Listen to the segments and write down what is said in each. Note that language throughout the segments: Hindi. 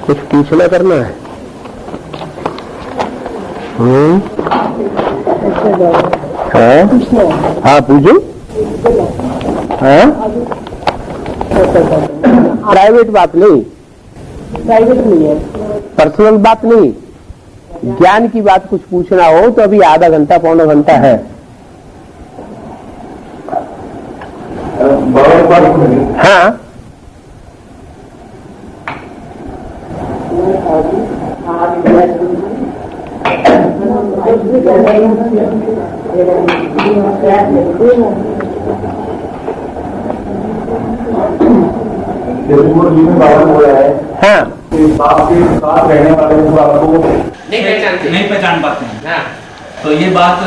कुछ पूछना करना है? हाँ पूछो। हाँ प्राइवेट बात नहीं, प्राइवेट नहीं है, पर्सनल बात नहीं, ज्ञान की बात कुछ पूछना हो तो अभी आधा घंटा पौना घंटा है। हाँ हाँ बाप के साथ रहने वाले जो आपको नहीं पहचान पाते हैं। हाँ। तो ये बात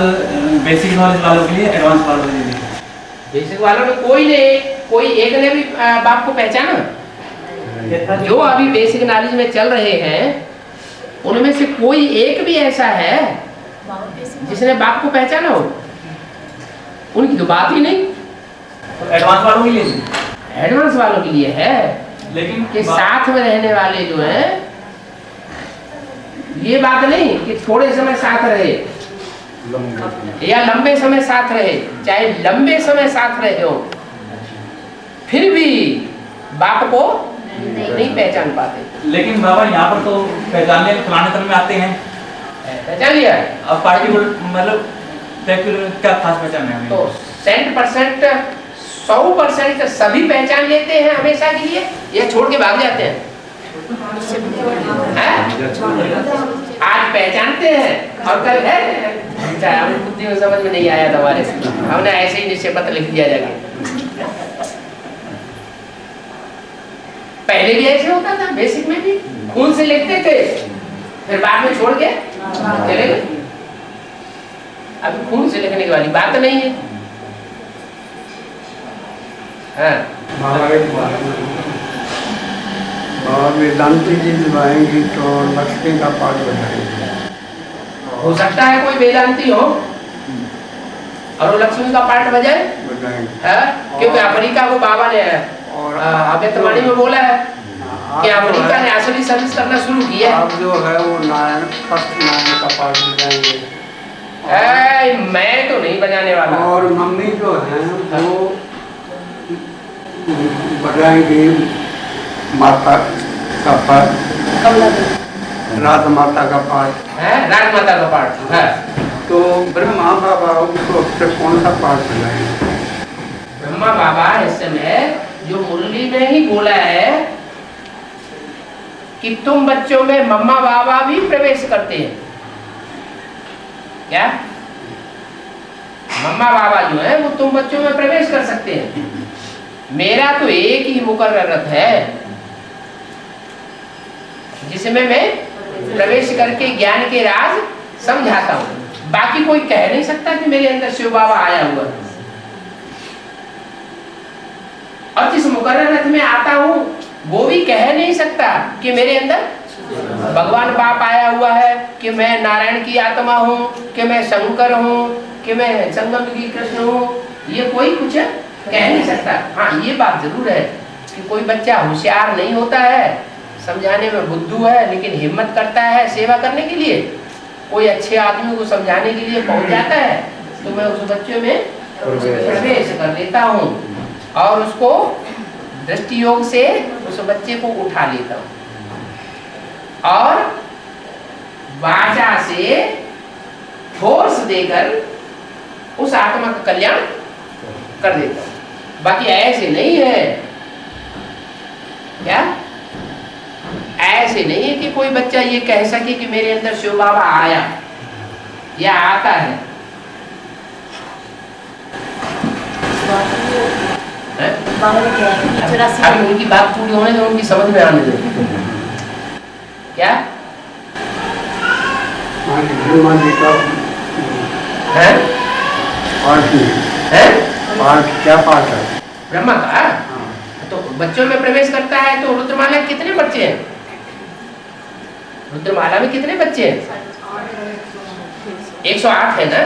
बेसिक नॉलेज वालों के लिए, एडवांस वालों के लिए। बेसिक वालों में कोई नहीं, कोई एक ने भी बाप को पहचाना? जो अभी बेसिक नॉलेज में चल रहे हैं उनमें से कोई एक भी ऐसा है जिसने बाप को पहचाना हो? उनकी तो बात ही नहीं। तो एडवांस वालों के लिए, एडवांस वालों के लिए है, लेकिन कि साथ में रहने वाले जो हैं, ये बात नहीं कि थोड़े समय साथ रहे या लंबे समय साथ रहे, चाहे लंबे समय साथ रहे हो फिर भी बाप को नहीं पहचान पाते। लेकिन बाबा यहाँ पर तो पहचानने फलाने तरह में आते हैं, पहचान लिया। अब पार्टी मतलब क्या खास पहचान है? तो 100%, 100% सभी पहचान लेते हैं हमेशा के लिए या छोड़ के भाग जाते हैं? आज पहचानते हैं और कल है हमें बुद्धि में समझ में नहीं आया था, हमारे हमने ऐसे ही निश्चय पत्र लिख दिया जाके। पहले भी ऐसे होता था, बेसिक में भी खून से लिखते थे, फिर बाद में छोड़ के चले गए। अभी खून से लिखने की वाली बात नहीं है। और वेदांती जी निभाएंगी तो लक्ष्मी का पाठ बताएंगे। हो सकता है कोई वेदांती हो और वो लक्ष्मी का पाठ बजाए, क्योंकि अफ्रीका को बाबा ने अव्यक्तवाणी में बोला है कि अफ्रीका ने असली सर्विस करना शुरू किया। आप जो है वो नारायण फर्स्ट नारायण का पाठ बजाएंगे। मैं तो नहीं बजाने वाला। और मम्मी जो है वो बजाएंगे माता का पाठ, राधा माता का पाठ है, राधा माता का पाठ है। तो ब्रह्मा बाबा उसको कौन सा पाठ बजाएंगे? ब्रह्मा बाबा इस समय जो मुरली में ही बोला है कि तुम बच्चों में मम्मा बाबा भी प्रवेश करते हैं। क्या मम्मा बाबा जो है वो तुम बच्चों में प्रवेश कर सकते हैं। मेरा तो एक ही मुकर्रर है जिसमें मैं प्रवेश करके ज्ञान के राज समझाता हूँ। बाकी कोई कह नहीं सकता कि मेरे अंदर शिव बाबा आया हुआ है। और जिस मुकर्रर रथ में आता हूँ वो भी कह नहीं सकता कि मेरे अंदर भगवान बाप आया हुआ है, कि मैं नारायण की आत्मा हूँ, कि मैं शंकर हूँ, कि मैं संगम की कृष्ण हूँ। ये कोई कुछ कह नहीं सकता। हाँ ये बात जरूर है कि कोई बच्चा होशियार नहीं होता है, समझाने में बुद्धू है, लेकिन हिम्मत करता है सेवा करने के लिए, कोई अच्छे आदमी को समझाने के लिए पहुंच जाता है, तो मैं उस बच्चे में प्रवेश कर लेता हूँ और उसको दृष्टि योग से उस बच्चे को उठा लेता हूँ और वाचा से फोर्स देकर उस आत्मा का कल्याण कर देता हूँ। बाकी ऐसे नहीं है, क्या ऐसे नहीं है कि कोई बच्चा ये कह सके कि मेरे अंदर शिव बाबा आया या आता है। अभी उनकी बात पूरी होने दो, उनकी समझ में आने दो। क्या है? पाठ क्या पाठ है? ब्रह्मा का तो बच्चों में प्रवेश करता है। तो रुद्रमाला कितने बच्चे हैं? रुद्रमाला में कितने बच्चे हैं? 108 है ना।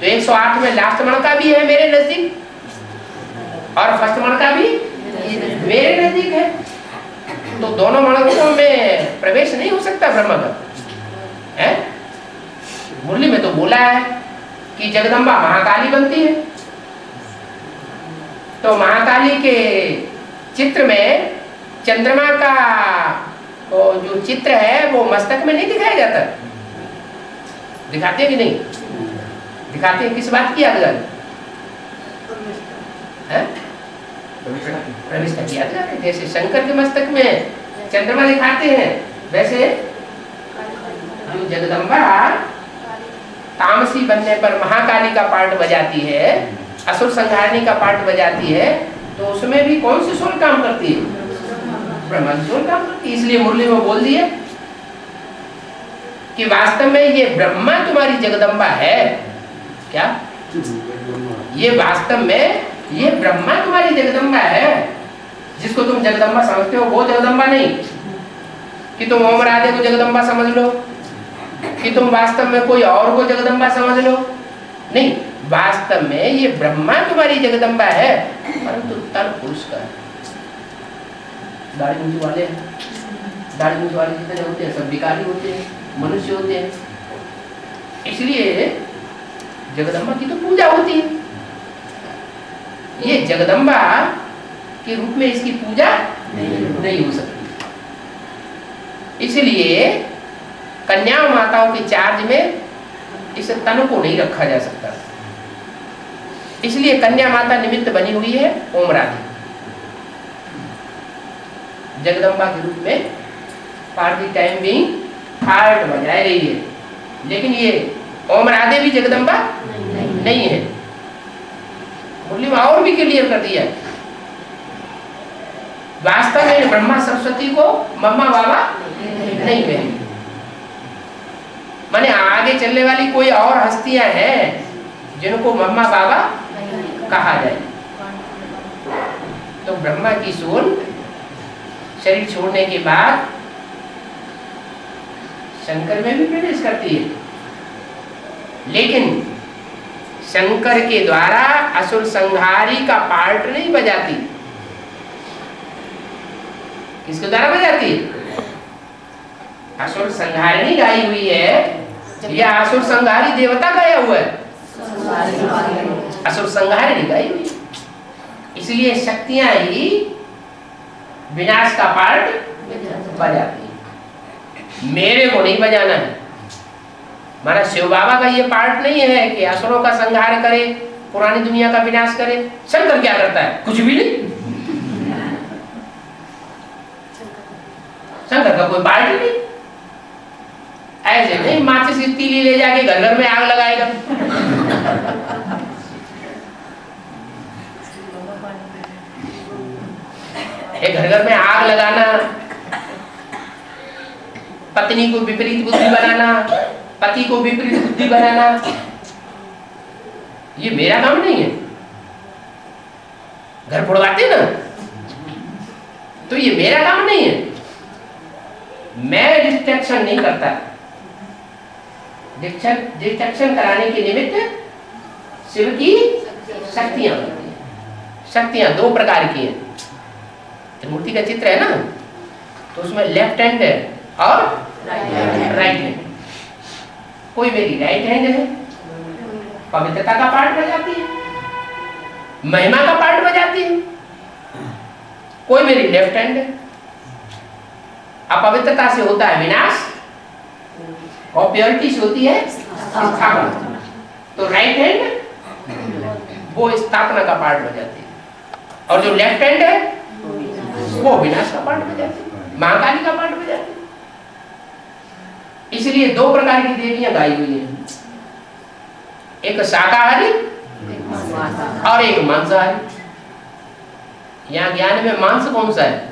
तो 108 में लास्ट मणका भी है मेरे नजदीक और फर्स्ट मणका भी मेरे नजदीक है। तो दोनों मणकों में प्रवेश नहीं हो सकता ब्रह्म का, है? मुरली में तो बोला है कि जगदम्बा महाकाली बनती है, तो महाकाली के चित्र में चंद्रमा का जो चित्र है वो मस्तक में नहीं दिखाया जाता, दिखाते हैं कि नहीं? दिखाते हैं। किस बात की यादगार है? प्रविष्टा की यादगार है। जैसे शंकर के मस्तक में चंद्रमा दिखाते हैं, वैसे जो जगदम्बा तामसी बनने पर महाकाली का पार्ट बजाती है, असुर संहारणी का पार्ट बजाती है, तो उसमें भी कौन सी सोल काम करती है? ब्रह्मा की सोल काम करती है। इसलिए मुरली में बोल दिए कि वास्तव में ये ब्रह्मा तुम्हारी जगदम्बा है। क्या ये वास्तव में ये ब्रह्मा तुम्हारी जगदम्बा है? जिसको तुम जगदम्बा समझते हो वो जगदम्बा नहीं कि तुम ओम राधे को जगदम्बा समझ लो, कि तुम वास्तव में कोई और को जगदम्बा समझ लो, नहीं। वास्तव में ये ब्रह्मा तुम्हारी जगदम्बा है, परंतु तन पुरुष का। दाढ़ी मूंछ वाले जितने होते हैं सब भिखारी होते हैं, मनुष्य होते हैं। इसलिए जगदम्बा की तो पूजा होती है। ये जगदम्बा के रूप में इसकी पूजा नहीं हो सकती। इसलिए कन्या माताओं के चार्ज में इस तन को नहीं रखा जा सकता। इसलिए कन्या माता निमित्त बनी हुई है ओम राधे, जगदम्बा के रूप में पार्टी टाइम भी हार्ट बजाए रही है। लेकिन ये ओम राधे भी जगदम्बा नहीं है। मुरली में और भी क्लियर कर दिया, वास्तव में ब्रह्मा सरस्वती को मम्मा बाबा नहीं कहेंगे। माने आगे चलने वाली कोई और हस्तियां हैं जिनको मम्मा बाबा कहा जाए। तो ब्रह्मा की सोल शरीर छोड़ने के बाद शंकर में भी प्रवेश करती है, लेकिन शंकर के द्वारा असुर संहारी का पार्ट नहीं बजाती। किसके द्वारा बजाती है? असुर संहारिणी गाई हुई है या असुर संहारी देवता गाया हुआ है? असुर संहारिणी गाई हुई है। इसलिए शक्तियां ही विनाश का पार्ट बजाती है। मेरे को नहीं बजाना है। हमारा शिव बाबा का ये पार्ट नहीं है कि असुरों का संहार करे, पुरानी दुनिया का विनाश करे। शंकर क्या करता है? कुछ भी नहीं। शंकर का कोई पार्ट नहीं। ऐसे नहीं माचिस की तीली ले जाके घर घर में आग लगाएगा। घर घर में आग लगाना, पत्नी को विपरीत बुद्धि बनाना, पति को विपरीत बुद्धि बनाना, ये मेरा काम नहीं है। घर फोड़वाते ना, तो ये मेरा काम नहीं है। मैं डिस्ट्रैक्शन नहीं करता। डिस्ट्रैक्शन कराने के निमित्त शिव की शक्तियां होती हैं। शक्तियां दो प्रकार की हैं। मूर्ति का चित्र है ना, तो उसमें लेफ्ट हैंड है और राइट हैंड। कोई मेरी राइट हैंड है, पवित्रता का पार्ट बजाती है, महिमा का पार्ट बजाती है। कोई मेरी लेफ्ट हैंड है, अपवित्रता से होता है विनाश और प्योरिटी से होती है स्थापना। तो राइट हैंड वो स्थापना का पार्ट बजाती है, और जो लेफ्ट हैंड है वो विनाश का पार्ट बजाती है, महाकाली का पार्ट बजाती है। इसलिए दो प्रकार की देवियां गाई हुई हैं, एक शाकाहारी और एक मांसाहारी। यहाँ ज्ञान में मांस कौन सा है?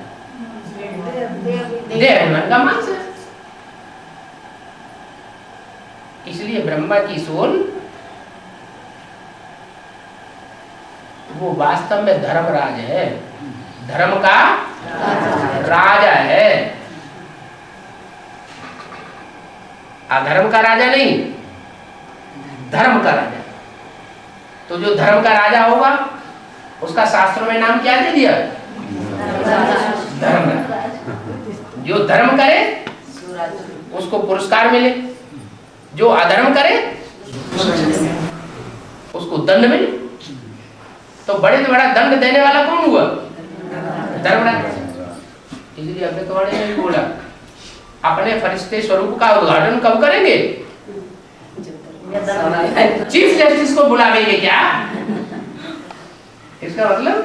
देह का मांस है। इसलिए ब्रह्मा की सोल वो वास्तव में धर्मराज है, धर्म का राजा है, अधर्म का राजा नहीं, धर्म का राजा। तो जो धर्म का राजा होगा उसका शास्त्रों में नाम क्या दे दिया? धर्मराज। जो धर्म करे उसको पुरस्कार मिले, जो अधर्म करे उसको दंड मिले। तो बड़े से बड़ा दंड देने वाला कौन हुआ? धर्मराज। इसलिए अमृतवाणी ने भी बोला अपने फरिश्ते स्वरूप का उद्घाटन कब करेंगे? चीफ जस्टिस को बुलावेंगे क्या? इसका मतलब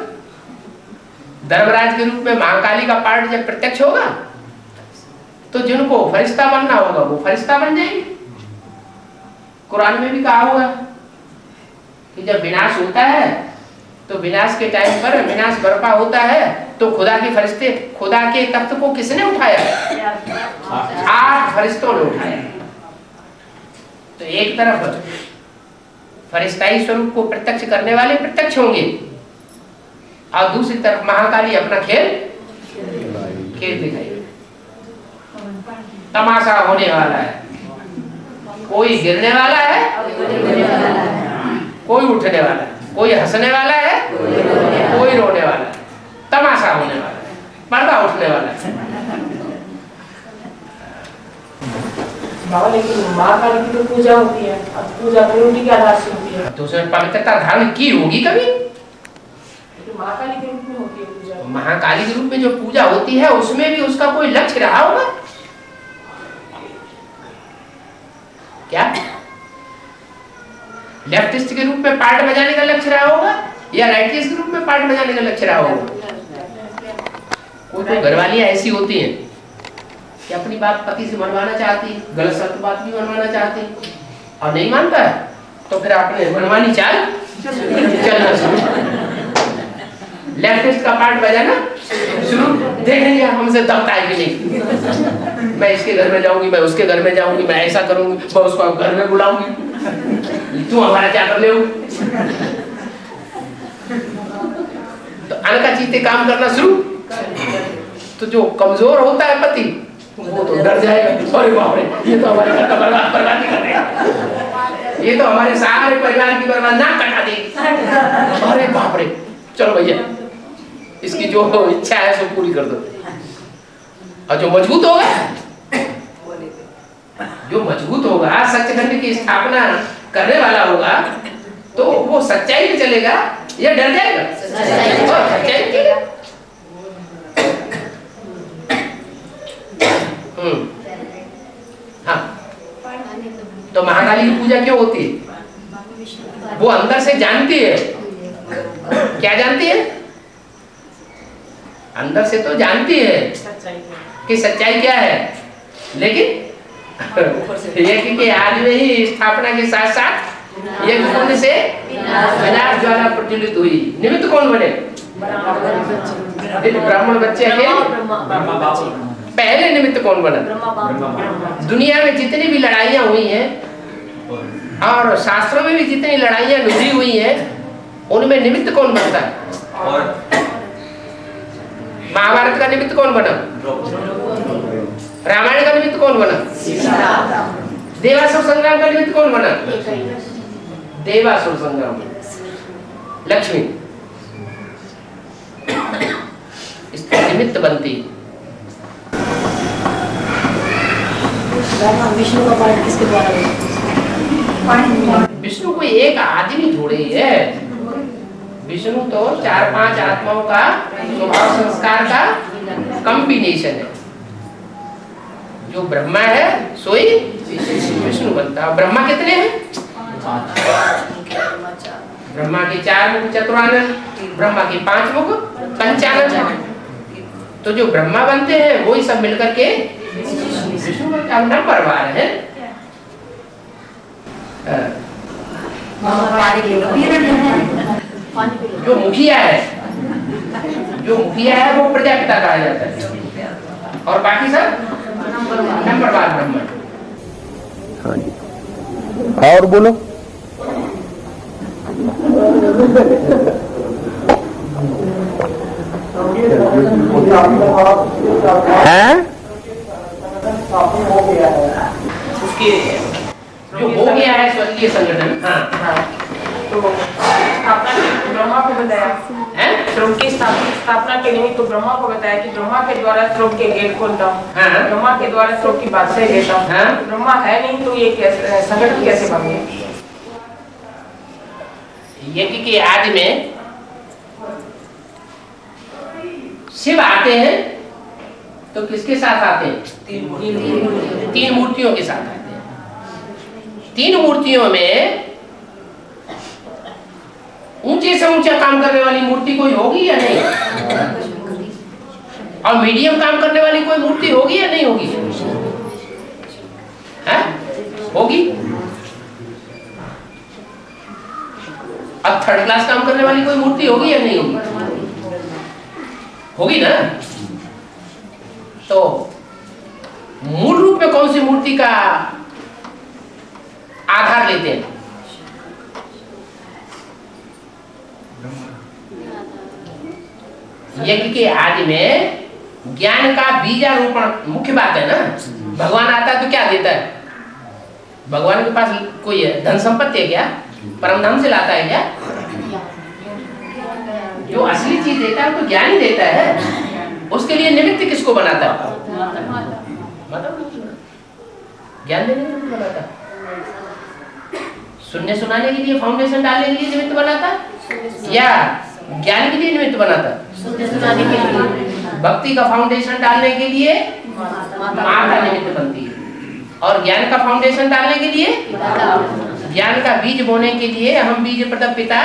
धर्मराज के रूप में महाकाली का पार्ट जब प्रत्यक्ष होगा तो जिनको फरिश्ता बनना होगा वो फरिश्ता बन जाएंगे। कुरान में भी कहा हुआ कि जब विनाश होता है तो विनाश के टाइम पर विनाश बर्पा होता है तो खुदा के फरिश्ते, खुदा के तख्त को किसने उठाया? 8 फरिश्तों ने उठाया। तो एक तरफ फरिश्ताई स्वरूप को प्रत्यक्ष करने वाले प्रत्यक्ष होंगे और दूसरी तरफ महाकाली अपना खेल दिखाएगी। तमाशा होने वाला है, कोई गिरने वाला है, कोई उठने वाला है, कोई हंसने वाला है, कोई रोने वाला है, तमाशा होने वाला है, पर्दा उठने वाला है। बाबा लेकिन महाकाली की तो पूजा होती है, अब पूजा उनकी क्या राशि होती है? तो उसमें पवित्रता धारण की होगी कभी? महाकाली के रूप में होती है पूजा। महाकाली के रूप में जो पूजा होती है उसमें भी उसका कोई लक्ष्य रहा होगा क्या? लेफ्टिस्ट के रूप में पार्ट बजाने का लक्ष्य रहा होगा या राइटिस्ट के रूप में पार्ट बजाने का लक्ष्य रहा होगा? कोई तो घरवालियां ऐसी होती हैं कि अपनी बात पति से मनवाना चाहती, गलत सत्य बात भी मनवाना चाहती और नहीं मानता है तो फिर आपने मनमानी चाल चलना शुरू, लेफ्टिस्ट का पार्ट बजाना शुरू, देखेंगे हमसे दबता है कि नहीं। मैं इसके घर में जाऊंगी, मैं उसके घर में जाऊंगी, मैं ऐसा करूंगी, मैं उसको घर में बुलाऊंगी, तू हमारा क्या कर ले। तो अनका चीते काम करना शुरू। तो जो कमजोर होता है पति वो तो डर जाएगा, अरे बाप रे ये तो हमारे घर का बर्बादी कर देगा, ये तो हमारे सारे परिवार की बर्बाद ना कटा देगी, अरे बाप रे चलो भैया इसकी जो इच्छा है सो पूरी कर दो। और जो मजबूत होगा सत्यखंड की स्थापना करने वाला होगा तो वो सच्चाई में चलेगा या डर जाएगा? सच्चाई के लिए। हाँ, तो महाकाली की पूजा क्यों होती है? वो अंदर से जानती है। क्या जानती है? अंदर से तो जानती है कि सच्चाई क्या है, लेकिन ये कि आज में ही स्थापना के साथ साथ ये कुंड से विनाश ज्वाला प्रज्वलित हुई। निमित्त कौन बने? ब्राह्मण बच्चे अकेले। पहले निमित्त कौन बना? दुनिया में जितनी भी लड़ाइयां हुई हैं और शास्त्रों में भी जितनी लड़ाइयां लड़ी हुई हैं उनमें निमित्त कौन बनता है? महाभारत का निमित्त कौन बना? रामायण का निमित्त कौन बना? देवासुर संग्राम का निमित्त कौन बना? देवासुर संग्राम लक्ष्मी इसका निमित्त बनती। विष्णु का पाठ किसके द्वारा? विष्णु कोई एक आदमी थोड़े ही है। विष्णु तो 4-5 आत्माओं का स्वभाव संस्कार का कॉम्बिनेशन है। जो ब्रह्मा है सोई विष्णु बनता है। ब्रह्मा कितने हैं? ब्रह्मा के 4 मुख चतुरानन, ब्रह्मा के 5 मुख पंचानन। तो जो ब्रह्मा बनते हैं वही सब मिलकर के विष्णु बनता है। नंबर वार है। जो मुखिया है वो प्रजापिता कहा जाता है और बाकी सब नंबर वार ब्रह्मा। हाँ जी, और बोलो। हैं? उसके जो हो गया है स्वर्गीय संगठन। हाँ, तो आपने ब्रह्मा को बताया है स्वर्ग की स्थापना के निमित्त तो ब्रह्मा को बताया कि ब्रह्मा के द्वारा स्वर्ग के गेट खोलता हूँ, हाँ। ब्रह्मा के द्वारा स्वर्ग की बादशाही देता हूँ, हाँ। ब्रह्मा है नहीं तो ये कैसे संगठन कैसे बन गया? यज्ञ के आदि में शिव आते हैं तो किसके साथ आते हैं? तीन मूर्तियों के साथ आते हैं। तीन मूर्तियों में ऊंचे से ऊंचा काम करने वाली मूर्ति कोई होगी या नहीं? और मीडियम काम करने वाली कोई मूर्ति होगी या नहीं होगी? है? होगी। अब थर्ड क्लास काम करने वाली कोई मूर्ति होगी या नहीं होगी? होगी ना। तो मूल रूप में कौन सी मूर्ति का आधार लेते हैं? यज्ञ के आदि में ज्ञान का बीजारोपण मुख्य बात है ना। भगवान आता है तो क्या देता है? भगवान के पास कोई धन संपत्ति है क्या? परम धाम से लाता है क्या? जो असली चीज देता है तो ज्ञान ही देता है। उसके लिए निमित्त किसको बनाता है? ज्ञान देने के लिए बनाता है। सुनने सुनाने के लिए, फाउंडेशन डालने के लिए निमित्त बनाता है या ज्ञान के लिए निमित्त बनाता है? भक्ति का फाउंडेशन डालने के लिए माता निमित्त बनती है, और ज्ञान का फाउंडेशन डालने के लिए, ज्ञान का बीज बोने के लिए हम बीज प्रदप पिता,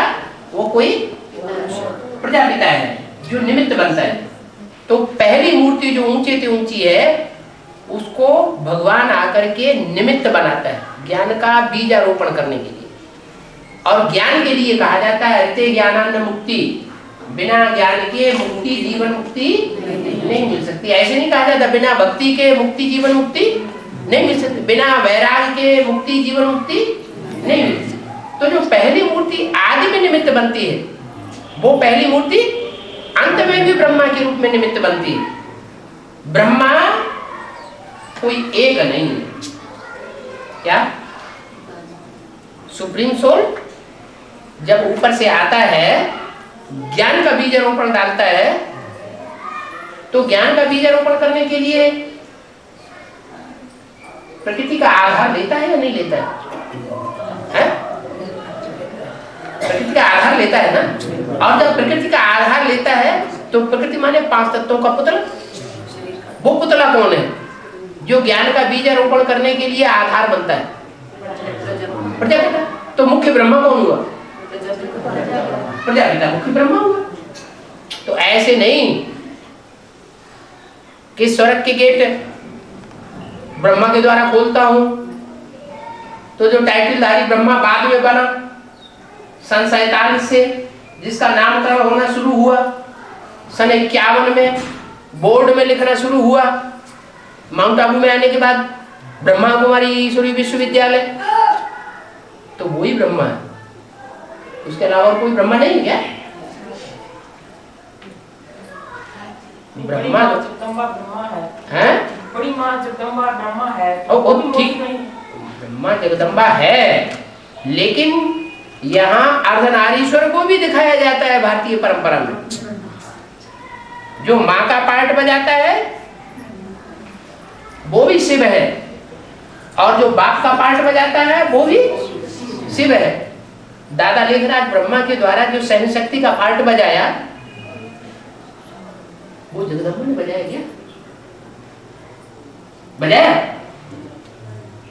वो कोई प्रजापिता है जो निमित्त बनता है। तो पहली मूर्ति जो ऊंचे से ऊंची है उसको भगवान आकर के निमित्त बनाता है ज्ञान का बीजारोपण करने के लिए। और ज्ञान के लिए कहा जाता है अत्य ज्ञानान्न मुक्ति, बिना ज्ञान के मुक्ति जीवन मुक्ति नहीं मिल सकती। ऐसे नहीं कहा जाता बिना भक्ति के मुक्ति जीवन मुक्ति नहीं मिल सकती, बिना वैराग के मुक्ति जीवन मुक्ति नहीं मिल सकती। तो जो पहली मूर्ति आदि में निमित्त बनती है वो पहली मूर्ति अंत में भी ब्रह्मा के रूप में निमित्त बनती है। ब्रह्मा कोई एक नहीं है। क्या? सुप्रीम सोल जब ऊपर से आता है, ज्ञान का बीजारोपण डालता है, तो ज्ञान का बीजारोपण करने के लिए प्रकृति का आधार लेता है या नहीं लेता है? प्रकृति का आधार लेता है ना। और जब प्रकृति का आधार लेता है तो प्रकृति माने 5 तत्वों का पुतला। वो पुतला कौन है जो ज्ञान का बीजारोपण करने के लिए आधार बनता है? प्रजापिता। तो मुख्य ब्रह्मा कौन हुआ? प्रजापिता मुख्य ब्रह्मा हुआ। तो ऐसे नहीं कि स्वर्ग के गेट ब्रह्मा के द्वारा खोलता हूं तो जो टाइटलधारी ब्रह्मा बाद में बना सन 47 से, जिसका नामकरण होना शुरू हुआ सन 51 में, बोर्ड में लिखना शुरू हुआ माउंट आबू में आने के बाद, ब्रह्मा कुमारी ईश्वरी विश्वविद्यालय, तो वही ब्रह्मा है। उसके अलावा कोई ब्रह्मा नहीं क्या? ब्रह्मा जगदम्बा ब्रह्मा है, बड़ी माँ जगदम्बा ब्रह्मा है। ओ ठीक, ब्रह्मा जगदम्बा है, लेकिन यहाँ अर्धनारीश्वर को भी दिखाया जाता है भारतीय परंपरा में। जो माँ का पार्ट बजाता है वो भी शिव है, और जो बाप का पार्ट बजाता है वो भी शिव है। दादा लेखराज ब्रह्मा के द्वारा जो सहन शक्ति का पार्ट बजाया वो जगदम्बा ने बजाया क्या? बजाया।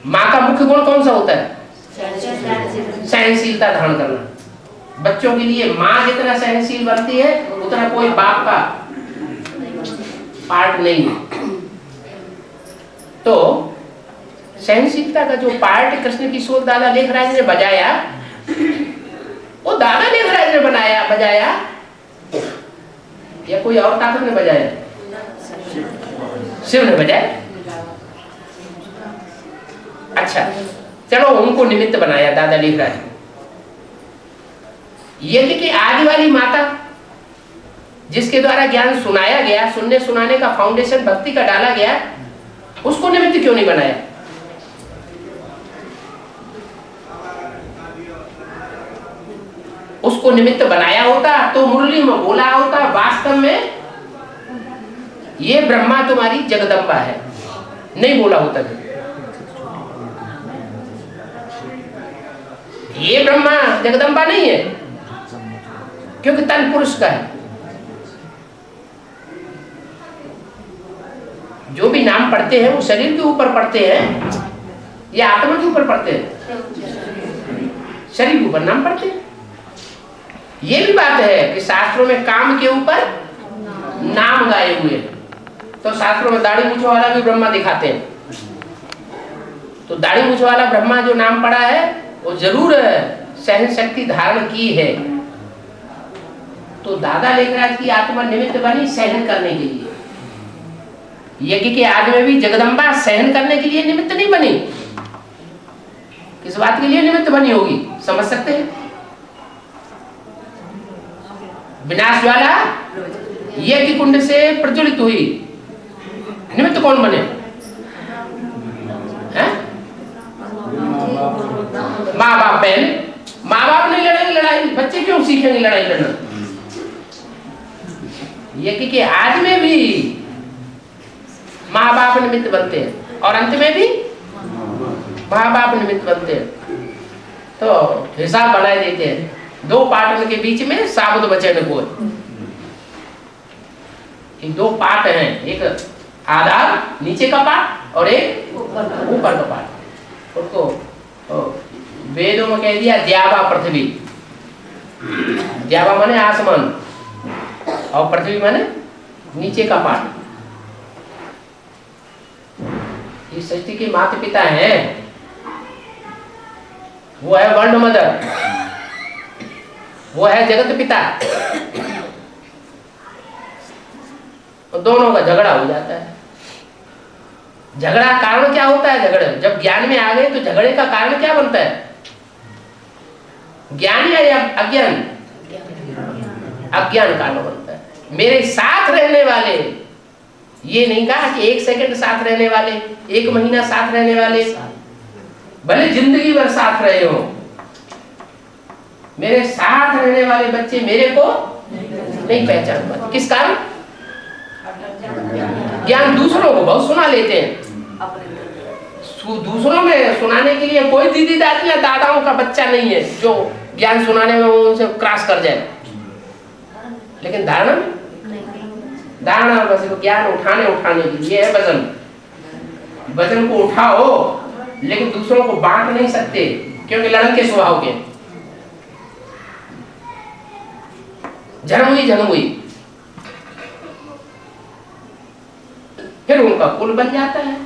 माँ का मुख्य गुण कौन सा होता है? सहनशीलता धारण करना। बच्चों के लिए माँ जितना सहनशील बनती है उतना कोई बाप का पार्ट नहीं है। तो सहनशीलता का जो पार्ट कृष्ण किशोर दादा लेखराज ने बजाया वो दादा लेखराज ने बजाया या कोई और ताकत ने बजाया? शिव ने बजाया। अच्छा चलो उनको निमित्त बनाया दादा लेखराज। यज्ञ की आदि वाली माता जिसके द्वारा ज्ञान सुनाया गया, सुनने सुनाने का फाउंडेशन भक्ति का डाला गया, उसको निमित्त क्यों नहीं बनाया? उसको निमित्त बनाया होता तो मुरली में बोला होता वास्तव में ये ब्रह्मा तुम्हारी जगदम्बा है, नहीं बोला होता। ये ब्रह्मा जगदम्बा नहीं है क्योंकि तन पुरुष का है। जो भी नाम पढ़ते हैं वो शरीर के ऊपर पढ़ते हैं या आत्मा के ऊपर पढ़ते हैं? शरीर के ऊपर नाम पढ़ते हैं। ये भी बात है कि शास्त्रों में काम के ऊपर नाम गाए हुए, तो शास्त्रों में दाढ़ी मूछ वाला भी ब्रह्मा दिखाते हैं। तो दाढ़ी मूछ वाला ब्रह्मा जो नाम पड़ा है वो जरूर सहन शक्ति धारण की है। तो दादा लेखराज की आत्मा निमित्त बनी सहन करने के लिए। यज्ञ के आग में भी जगदम्बा सहन करने के लिए निमित्त नहीं बनी। किस बात के लिए निमित्त बनी होगी समझ सकते हैं? विनाश ज्वाला यज्ञ कुंड से प्रज्वलित हुई, निमित्त कौन बने? हैं? माँ बाप पहले। माँ बाप नहीं लड़ेंगे लड़ाई, बच्चे क्यों सीखेंगे लड़ाई लड़ना? यज्ञ के आग में भी माँ बाप निमित्त बनते हैं और अंत में भी माँ बाप निमित्त बनते हैं। तो हिसाब बनाए देते हैं। दो पार्ट के बीच में साबुत बचे न कोई। एक दो पार्ट हैं, एक आधार नीचे का पार्ट और एक ऊपर का पार्ट। उसको वेदों में कह दिया द्यावा पृथ्वी। द्यावा माने आसमान और पृथ्वी माने नीचे का पार्ट। ये सृष्टि के माता पिता हैं, वो है वर्ल्ड मदर, वो है जगत पिता। और दोनों का झगड़ा हो जाता है। झगड़ा कारण क्या होता है? झगड़े जब ज्ञान में आ गए तो झगड़े का कारण क्या बनता है? ज्ञान या अज्ञान? अज्ञान कारण बनता है। मेरे साथ रहने वाले, ये नहीं कहा कि 1 सेकंड साथ रहने वाले, 1 महीना साथ रहने वाले, भले जिंदगी भर साथ रहे हो, मेरे साथ रहने वाले बच्चे मेरे को नहीं पहचान पाते। किस कारण? ज्ञान दूसरों को बहुत सुना लेते हैं। दूसरों में सुनाने के लिए कोई दीदी दादी या दादाओं का बच्चा नहीं है जो ज्ञान सुनाने में उनसे क्रॉस कर जाए। लेकिन धारणा में धारणा बस ज्ञान उठाने के लिए है। वजन को उठाओ लेकिन दूसरों को बांट नहीं सकते क्योंकि लड़न के स्वभाव के। जन्म हुई फिर उनका कुल बन जाता है।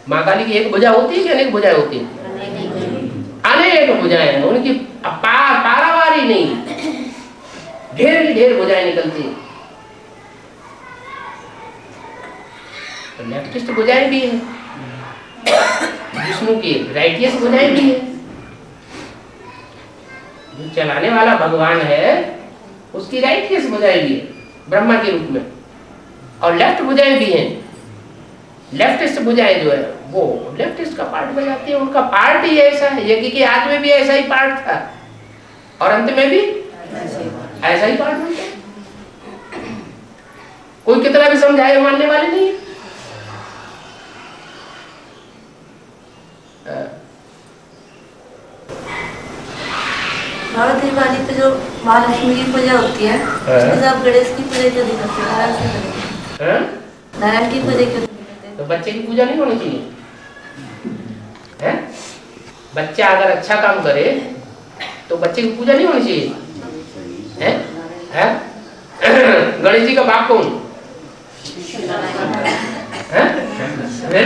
माँ काली की एक भुजा होती है कि अनेक भुजाएं होती है? अनेक भुजाएं हैं उनकी, पारावारी नहीं, ढेर की ढेर भुजाएं निकलती हैं। तो लेफ्टिस्ट भुजाएं भी है, विष्णु की राइटियस भुजाएं भी है। जो चलाने वाला भगवान है उसकी राइटियस भुजाएं भी है ब्रह्मा के रूप में, और लेफ्ट भुजाएं भी हैं। लेफ्टिस्ट भुजाएं जो है वो लेफ्टिस्ट का पार्ट बजाती है। उनका पार्ट ही ऐसा है। यज्ञ के आग में भी ऐसा ही पार्ट था और अंत में भी ऐसा ही पार्ट बनता है। कोई कितना भी समझाए मानने वाले नहीं है। दिवाली पे जो महालक्ष्मी की पूजा होती है उसके आप गणेश की पूजा क्यों नहीं करते? नारायण की पूजा क्यों नहीं करते? तो बच्चे की पूजा नहीं होनी चाहिए है? बच्चा अगर अच्छा काम करे तो बच्चे की पूजा नहीं होनी चाहिए है? है? गणेश जी का बाप कौन है?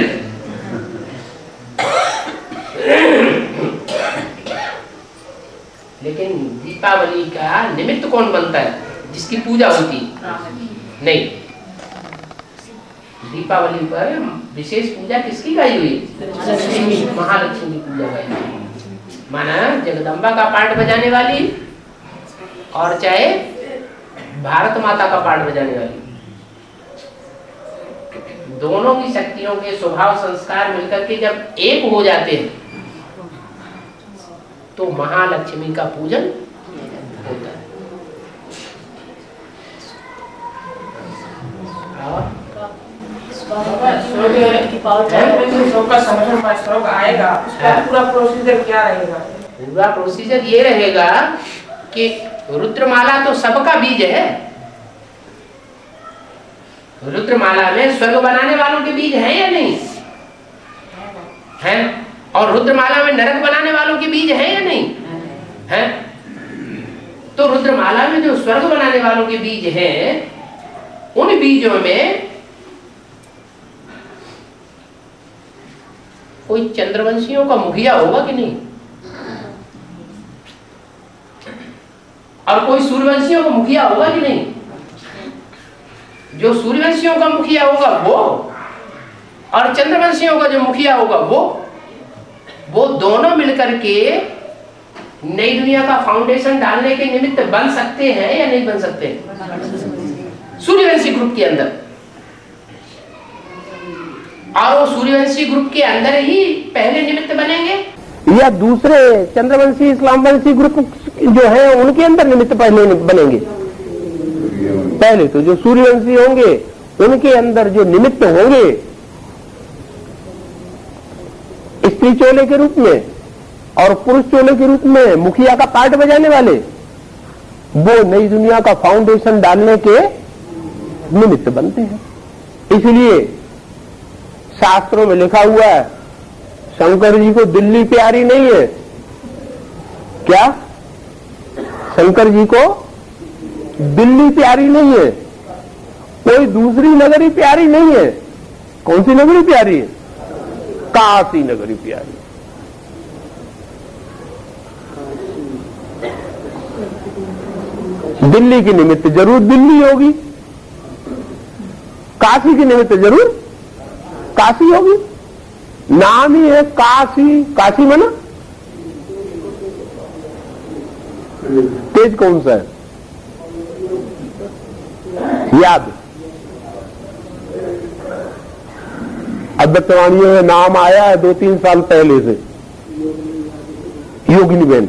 लेकिन दीपावली का निमित्त कौन बनता है? जिसकी पूजा होती नहीं। दीपावली पर विशेष पूजा किसकी गाई हुई? महालक्ष्मी की पूजा गाई हुई। माना जगदम्बा का पार्ट बजाने वाली और चाहे भारत माता का पार्ट बजाने वाली, दोनों की शक्तियों के स्वभाव संस्कार मिलकर के जब एक हो जाते हैं तो महालक्ष्मी का पूजन होता है। श्लोक आएगा, उसका पूरा प्रोसीजर क्या रहेगा? पूरा प्रोसीजर ये रहेगा कि रुद्रमाला तो सबका बीज है। रुद्रमाला में स्वर्ग बनाने वालों के बीज हैं या नहीं हैं? और रुद्रमाला में नरक बनाने वालों के बीज हैं या नहीं हैं? तो रुद्रमाला में जो स्वर्ग बनाने वालों के बीज हैं, उन बीजों में कोई चंद्रवंशियों का मुखिया होगा कि नहीं, और कोई सूर्यवंशियों का मुखिया होगा कि नहीं? जो सूर्यवंशियों का मुखिया होगा वो, और चंद्रवंशियों का जो मुखिया होगा वो दोनों मिलकर के नई दुनिया का फाउंडेशन डालने के निमित्त बन सकते हैं या नहीं बन सकते? सूर्यवंशी ग्रुप के अंदर, और वो सूर्यवंशी ग्रुप के अंदर ही पहले निमित्त बनेंगे, या दूसरे चंद्रवंशी इस्लामवंशी ग्रुप जो है उनके अंदर निमित्त पहले बनेंगे? पहले तो जो सूर्यवंशी होंगे उनके अंदर जो निमित्त होंगे स्त्री चोले के रूप में और पुरुष चोले के रूप में मुखिया का पार्ट बजाने वाले, वो नई दुनिया का फाउंडेशन डालने के निमित्त बनते हैं। इसलिए शास्त्रों में लिखा हुआ है, शंकर जी को दिल्ली प्यारी नहीं है। क्या? शंकर जी को दिल्ली प्यारी नहीं है, कोई दूसरी नगरी प्यारी नहीं है। कौन सी नगरी प्यारी है? काशी नगरी प्यारी। दिल्ली के निमित्त जरूर दिल्ली होगी, काशी के निमित्त जरूर काशी होगी। नाम ही है काशी। काशी माना तेज कौन सा है? याद। अद्वैतवाणियों में नाम आया है 2-3 साल पहले से, योगिनी बहन।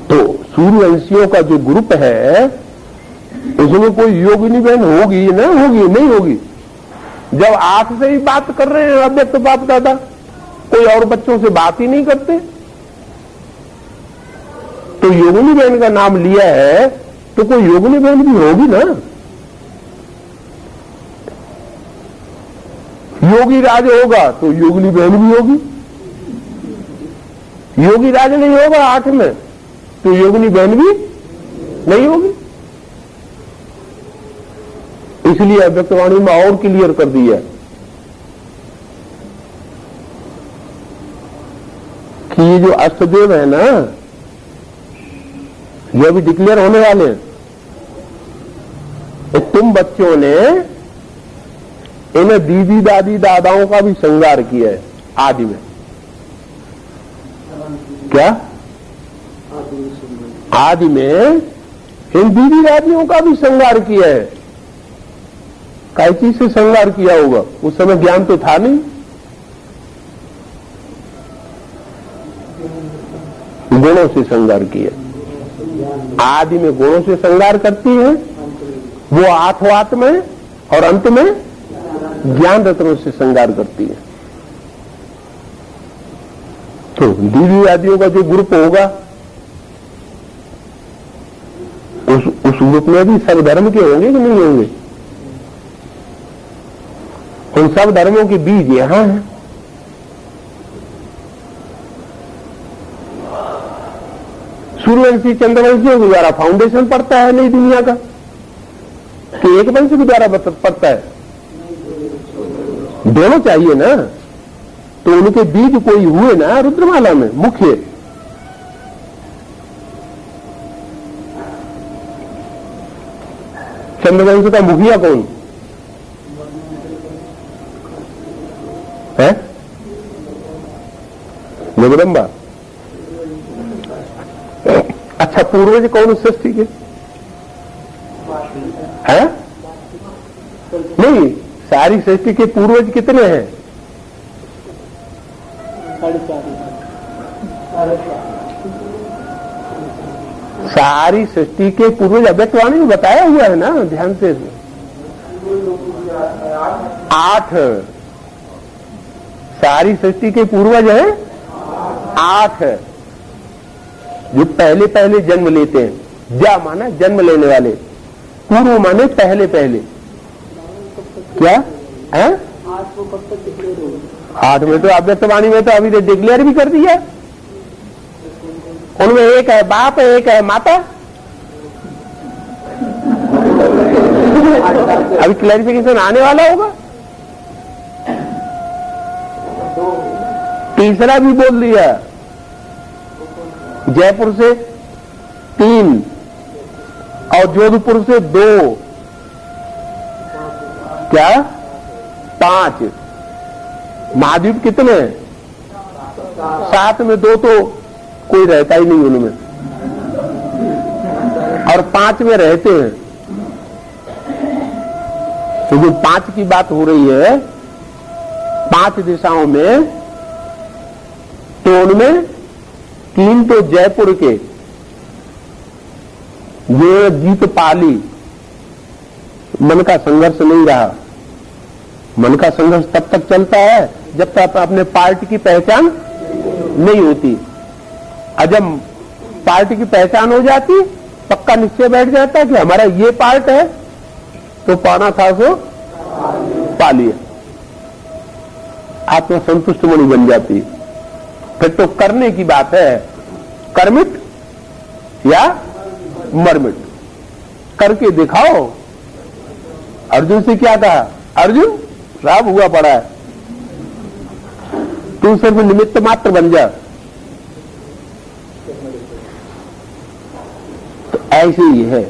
तो सूर्यवंशियों का जो ग्रुप है उसमें कोई योगिनी बहन होगी ना? होगी नहीं होगी? जब आपसे ही बात कर रहे हैं अव्यक्त बाप दादा, कोई और बच्चों से बात ही नहीं करते, तो योगिनी बहन का नाम लिया है तो कोई योगिनी बहन भी होगी ना? योगी राज होगा तो योगिनी बहन भी होगी। योगी राज नहीं होगा 8 में तो योगिनी बहन भी नहीं होगी। इसलिए अव्यक्तवाणी में और क्लियर कर दिया कि ये जो अष्टदेव है ना, ये अभी डिक्लेयर होने वाले हैं। तुम बच्चों ने इन्हें दीदी दादी दादाओं का भी श्रृंगार किया है आदि में। क्या? आदि में इन दीदी दादियों का भी श्रृंगार किया है। कई चीज से श्रृंगार किया होगा? उस समय ज्ञान तो था नहीं। गुणों से श्रृंगार किया। आदि में गुणों से श्रृंगार करती है वो, आठवात में, और अंत में ज्ञान रत्नों से श्रृंगार करती है। तो दीदी दादियों का जो ग्रुप होगा उस ग्रुप में भी सब धर्म के होंगे कि नहीं होंगे? उन सब धर्मों के बीज यहां है। सूर्यवंशी चंद्रवंशियों के द्वारा फाउंडेशन पड़ता है नई दुनिया का, कि एक वंश के द्वारा पड़ता है? दोनों चाहिए ना। तो उनके बीज कोई हुए ना रुद्रमाला में मुख्य। चंद्रवंश का मुखिया कौन है? जगदम्बा। अच्छा, पूर्वज कौन सृष्टि के है? नहीं, सारी सृष्टि के पूर्वज कितने हैं? 4.5 सारी सृष्टि के पूर्वज अव्यक्तवाणी में बताया हुआ है ना, ध्यान से। 8 सारी सृष्टि के पूर्वज है 8 जो पहले पहले जन्म लेते हैं। जा माना जन्म लेने वाले, पूर्व माने पहले पहले। क्या है? 8 में तो अव्यक्तवाणी में तो अभी डिक्लेयर भी कर दिया। उनमें एक है बाप, एक है माता। अभी क्लैरिफिकेशन आने वाला होगा। तीसरा भी बोल दिया, जयपुर से 3 और जोधपुर से 2, क्या 5। महाद्वीप कितने? 7 में 2 तो कोई रहता ही नहीं उनमें, और 5 में रहते हैं। तो जो 5 की बात हो रही है 5 दिशाओं में, तो उनमें 3 तो जयपुर के ये जीत पाली, मन का संघर्ष नहीं रहा। मन का संघर्ष तब तक चलता है जब तक अपने पार्टी की पहचान नहीं होती। और जब पार्टी की पहचान हो जाती, पक्का निश्चय बैठ जाता है कि हमारा ये पार्ट है, तो पाना था सो पा लिया। आत्मा संतुष्ट मणि बन जाती है। फिर तो करने की बात है, कर्मिट या मरमिट, करके दिखाओ। अर्जुन से क्या कहा? अर्जुन राब हुआ पड़ा है, तू सिर्फ निमित्त मात्र बन जा। तो ऐसे ही है,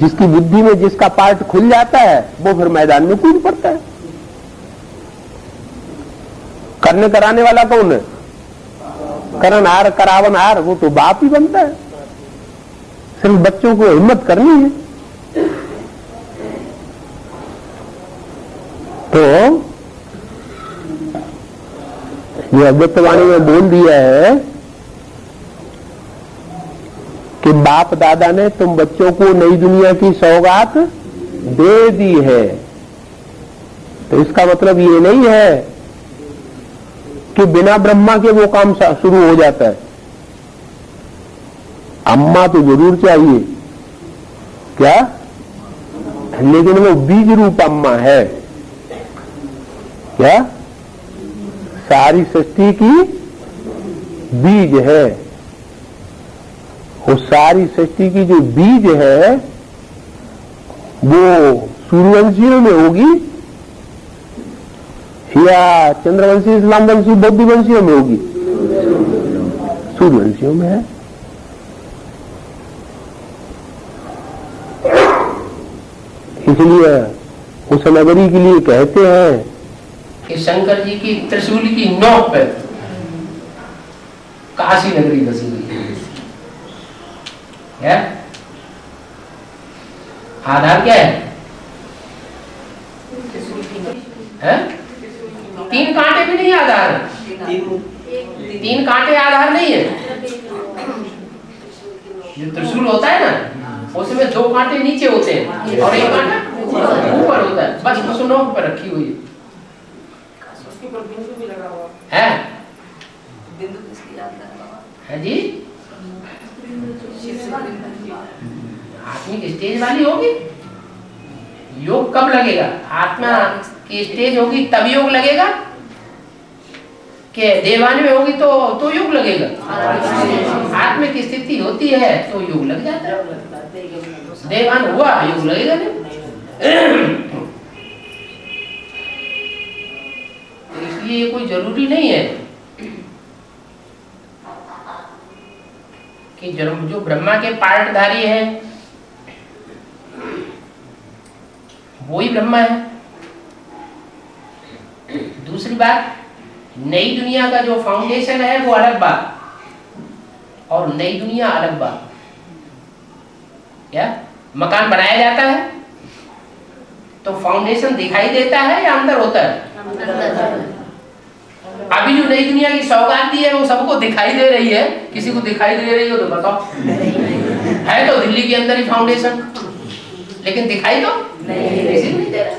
जिसकी बुद्धि में जिसका पार्ट खुल जाता है वो फिर मैदान में कूद पड़ता है। करने कराने वाला कौन है? करनहार करावनहार, वो तो बाप ही बनता है। सिर्फ बच्चों को हिम्मत करनी है। तो ये अव्यक्तवाणी में बोल दिया है कि बाप दादा ने तुम बच्चों को नई दुनिया की सौगात दे दी है। तो इसका मतलब ये नहीं है कि बिना ब्रह्मा के वो काम शुरू हो जाता है। अम्मा तो जरूर चाहिए, क्या? लेकिन वो बीज रूप अम्मा है। क्या? सारी सृष्टि की बीज है। वो सारी सृष्टि की जो बीज है वो सूर्यवंशियों में होगी या चंद्रवंशी, इस्लामवंशी, बौद्धवंशियों में होगी? सूर्यवंशियों में है। इसलिए उस नगरी के लिए कहते हैं कि शंकर जी की त्रिशूल की नोक पर काशी नगरी बसी हुई है। आधार क्या है? 3 कांटे भी नहीं आधार। 3 कांटे आधार नहीं है। जो त्रिशूल होता है ना, उसमें 2 कांटे नीचे होते हैं और 1 कांटा ऊपर होता है। बस उस नोक पर रखी हुई बिंदु भी लगा हुआ है। बिंदु किसकी याद है? है जी, आत्मिक स्टेज वाली होगी। योग कब लगेगा? आत्मा की स्टेज होगी तब योग लगेगा, कि देवान में होगी तो योग लगेगा। आत्मिक स्थिति होती है तो योग लग जाता है। देवान हुआ योग लगेगा नहीं। इसलिए कोई जरूरी नहीं है कि जो ब्रह्मा के पार्टधारी है वो ही ब्रह्मा है। दूसरी बात, नई दुनिया का जो फाउंडेशन है वो अलग बात, और नई दुनिया अलग बात। क्या मकान बनाया जाता है तो फाउंडेशन दिखाई देता है या अंदर होता है? अभी जो नई दुनिया की सौगात दी है वो सबको दिखाई दे रही है, किसी को दिखाई दे रही हो तो बताओ। है तो दिल्ली के अंदर ही फाउंडेशन, लेकिन दिखाई तो नहीं दे रहा।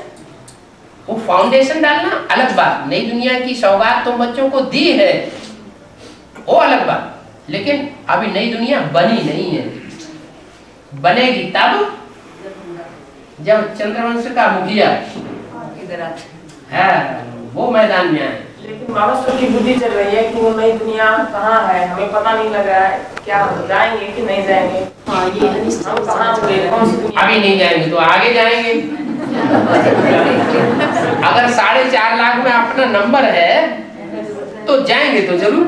वो फाउंडेशन डालना अलग बात, नई दुनिया की सौगात तुम बच्चों को दी है वो अलग बात, लेकिन अभी नई दुनिया बनी नहीं है। बनेगी तब जब चंद्रवंश का मुखिया है वो मैदान में आए। लेकिन बाबा सबकी बुद्धि चल रही है कि वो नई दुनिया कहाँ है, हमें पता नहीं लग रहा है, क्या हम जाएंगे कि नहीं जाएंगे। हम कहाँ होंगे, कौन सी दुनिया। अभी नहीं जाएंगे तो आगे जाएंगे। अगर 4.5 लाख में अपना नंबर है तो जाएंगे तो जरूर।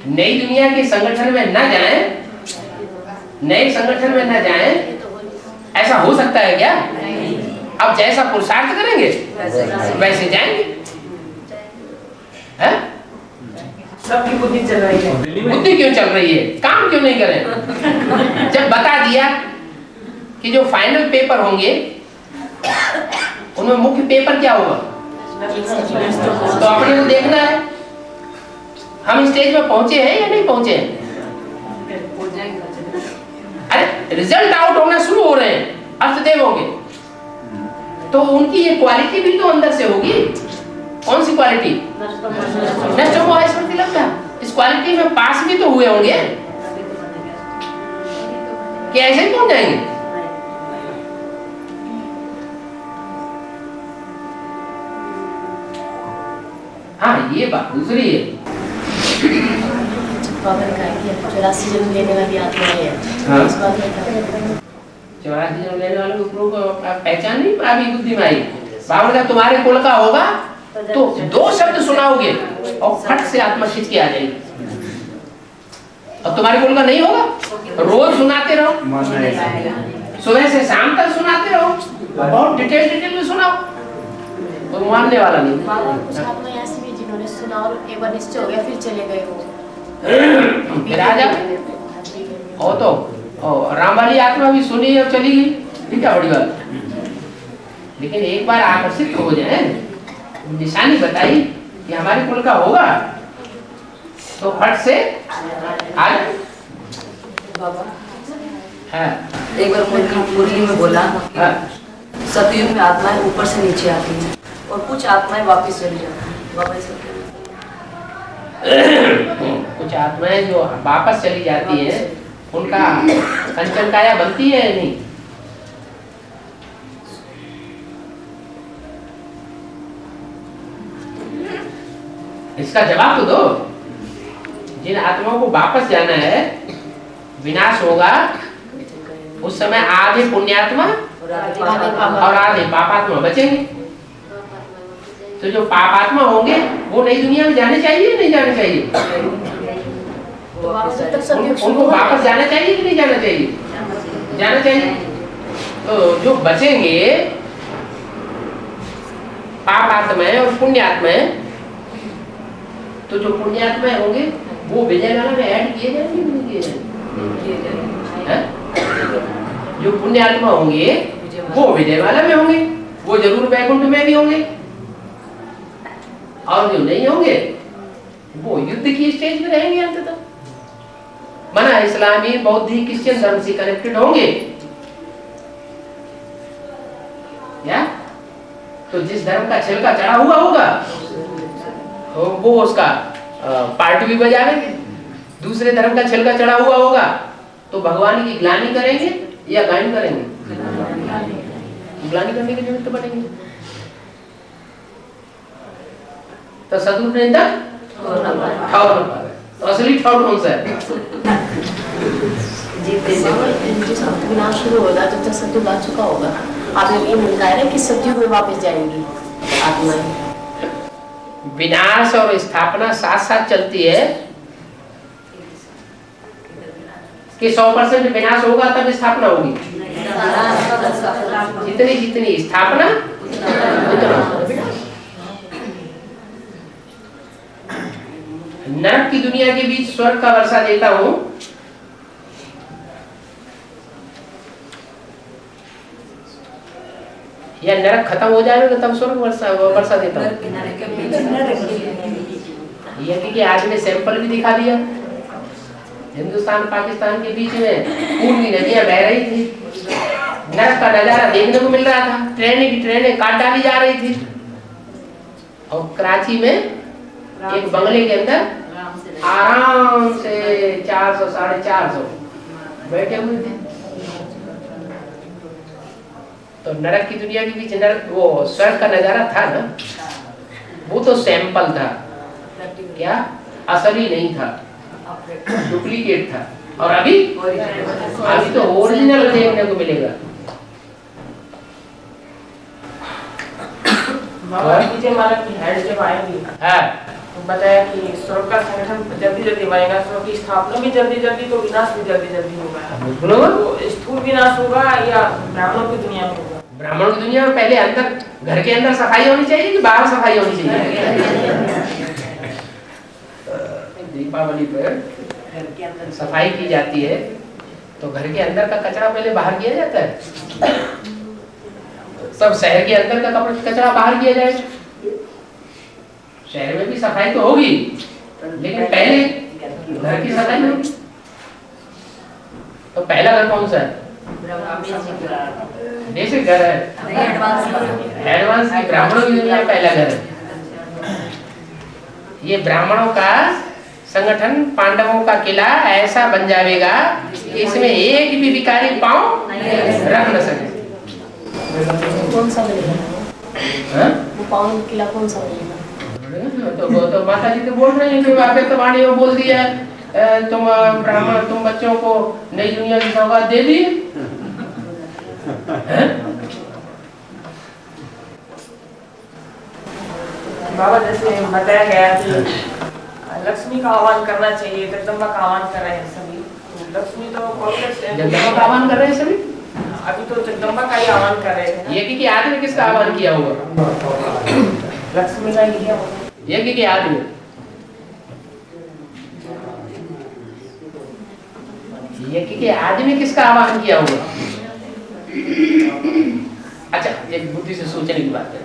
नई दुनिया के संगठन में न जाएं, नए संगठन में न जाएं, ऐसा हो सकता है क्या? अब जैसा पुरुषार्थ करेंगे वैसे जाएंगे। है? सबकी बुद्धि चल रही है। बुद्धि क्यों चल रही है? काम क्यों नहीं करें? जब बता दिया कि जो फाइनल पेपर होंगे उनमें मुख्य पेपर क्या होगा तो अपने को देखना है हम स्टेज पर पहुंचे हैं या नहीं पहुंचे हैं। अरे रिजल्ट आउट होना शुरू हो रहे हैं, अर्थदेव होंगे तो उनकी ये क्वालिटी भी तो अंदर से होगी। कौन सी क्वालिटी? नष्टों को स्मृति लगता। इस क्वालिटी में पास भी तो हुए होंगे कि ऐसे ही पहुंच जाएंगे। हाँ ये बात दूसरी है। 84 जन्म लेने वाली आत्मा है। हाँ। इस बात में क्या? 84 जन्म लेने वाले को पहचान नहीं अभी बुद्धि में आई। बाबा ने तुम्हारे कुल का होगा तो 2 शब्द सुनाओगे और फट से आत्मा खिंच के आ जाएगी। अब तुम्हारे कुल का नहीं होगा, रोज सुनाते रहो, सुबह से शाम तक सुनाते रहो, बहुत डिटेल में सुनाओ, तो मानने वाला नहीं। कुछ आत्मा ऐसी भी जिन्होंने सुना और एक बार निश्चय हो गया फिर चले गए वो। फिर आ जाओ। ओ तो राम वाली आत्मा भी सुनी और चली गई, ठीक है बड़ी बात। लेकिन एक बार आकर्षित हो जाए, निशानी बताई कि हमारे कुल का होगा तो फट से आ जाए। हाँ। एक बार मुरली में बोला हाँ। सतयुग में आत्माएं ऊपर से नीचे आती हैं और कुछ आत्माएं वापस चली जाती हैं। बाबा ऐसा कुछ आत्माएं जो वापस चली जाती हैं उनका कंचन काया बनती है या नहीं? इसका जवाब तो दो। जिन आत्माओं को वापस जाना है, विनाश होगा, उस समय आधे पुण्यात्मा और आधे पापात्मा बचेंगे। तो जो पापात्मा होंगे वो नई दुनिया में जाने चाहिए या नहीं जाने चाहिए? उनको वापस जाना चाहिए कि नहीं जाना चाहिए? जाना चाहिए। तो जो बचेंगे पापात्माएं और पुण्यात्माएं, तो जो पुण्यात्माएं होंगे वो विजयमाला में ऐड किए जाएंगे नहीं किए जाएंगे? जो पुण्यात्मा होंगे वो विजयमाला में होंगे, वो जरूर वैकुंठ में भी होंगे, और जो नहीं होंगे वो युद्ध की स्टेज में रहेंगे अंततः। मना इस्लामी बौद्धिक क्रिश्चियन धर्म से कनेक्टेड होंगे क्या? तो जिस धर्म का छिलका चढ़ा हुआ होगा वो उसका पार्टी भी बजाएंगे। दूसरे धर्म का छिलका चढ़ा हुआ होगा तो भगवान की ग्लानि करेंगे या गायन करेंगे? ग्लानि करने के निमित्त बनेंगे। तो सदगुरु निंदक ठाउर तो असली ठाउर कौन सा है? विनाश शुरू होगा जब तक सतयुग आ चुका होगा। आपने ये नहीं कहा है कि सतयुग में वापस जाएंगी आत्माएं। विनाश और स्थापना साथ साथ चलती है कि 100% विनाश होगा तब स्थापना होगी। जितनी जितनी स्थापना नरक की दुनिया के बीच स्वर्ग का वर्षा देता हूं। या नरक खत्म हो जाएगा तब स्वर्ग वर्षा देता हूँ। ये कि आज ने सैंपल भी दिखा दिया। हिंदुस्तान पाकिस्तान के बीच में पूर्वी नदियां बह रही थी, नरक का नजारा देखने को मिल रहा था, ट्रेनें की ट्रेनें काट डाली जा रही थी, और कराची में एक बंगले के अंदर आराम से 400 450 बैठे हुए थे। तो नरक की दुनिया के बीच नरक वो स्वर्ग का नजारा था ना, वो तो सैंपल था, क्या असली नहीं था, डुप्लीकेट था। और अभी तो ओरिजिनल देखने को मिलेगा। बाबा नीचे माना की हेड जब आएंगी, तो बताया कि स्वर्ग का संगठन जल्दी जल्दी बनेगा, स्वर्ग की स्थापना भी जल्दी जल्दी, तो विनाश भी जल्दी जल्दी होगा। तो स्थूल विनाश होगा या ब्राह्मणों की दुनिया में होगा? ब्राह्मणों की दुनिया में पहले अंदर, घर के अंदर सफाई होनी चाहिए कि बाहर सफाई होनी चाहिए? दीपावली पर सफाई की जाती है तो घर के अंदर का कचरा पहले बाहर किया जाता है, सब शहर के अंदर का कचरा बाहर किया जाएगा। शहर में भी सफाई तो होगी, लेकिन पहले घर की सफाई होगी। तो पहला घर कौन सा है? बेसिक घर है, एडवांस की ब्राह्मणों की दुनिया में पहला घर है। ये ब्राह्मणों का संगठन, पांडवों का किला ऐसा बन जाएगा कि इसमें एक भी विकारी पांव रख न सके। कौन सा मिलेगा? वो पावन किला कौन सा मिलेगा? तो माता जी तो बोल रहे हैं कि आपने तो वाणी में बोल दिया, तुम ब्राह्मण, तुम बच्चों को नई दुनिया की सौगात दे दी। बाबा जैसे बताया गया कि लक्ष्मी का आह्वान करना चाहिए, जगदम्बा का आह्वान कर रहे हैं सभी, तो लक्ष्मी तो जगदम्बा का आह्वान कर रहे हैं सभी, अभी तो जगदम्बा का ही आह्वान कर रहे हैं। ये कि आदमी किसका आह्वान किया होगा? लक्ष्मी का ही किया होगा। ये कि आदमी, ये कि आदमी किसका आह्वान किया होगा? अच्छा, एक बुद्धि से सोचने की बात है।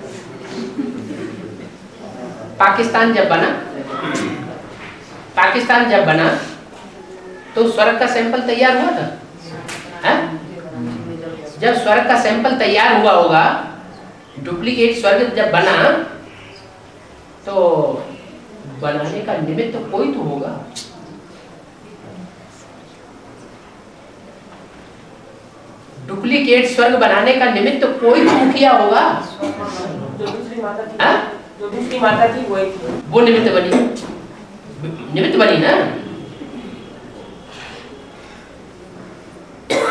पाकिस्तान जब बना तो स्वर्ग का सैंपल तैयार हुआ था, है? जब स्वर्ग का सैंपल तैयार हुआ होगा, डुप्लीकेट स्वर्ग जब बना, तो बनाने का निमित्त तो कोई तो होगा। डुप्लीकेट स्वर्ग बनाने का निमित्त तो कोई तो मुखिया होगा। जो दूसरी माता थी वही थी, वो निमित्त बनी ना।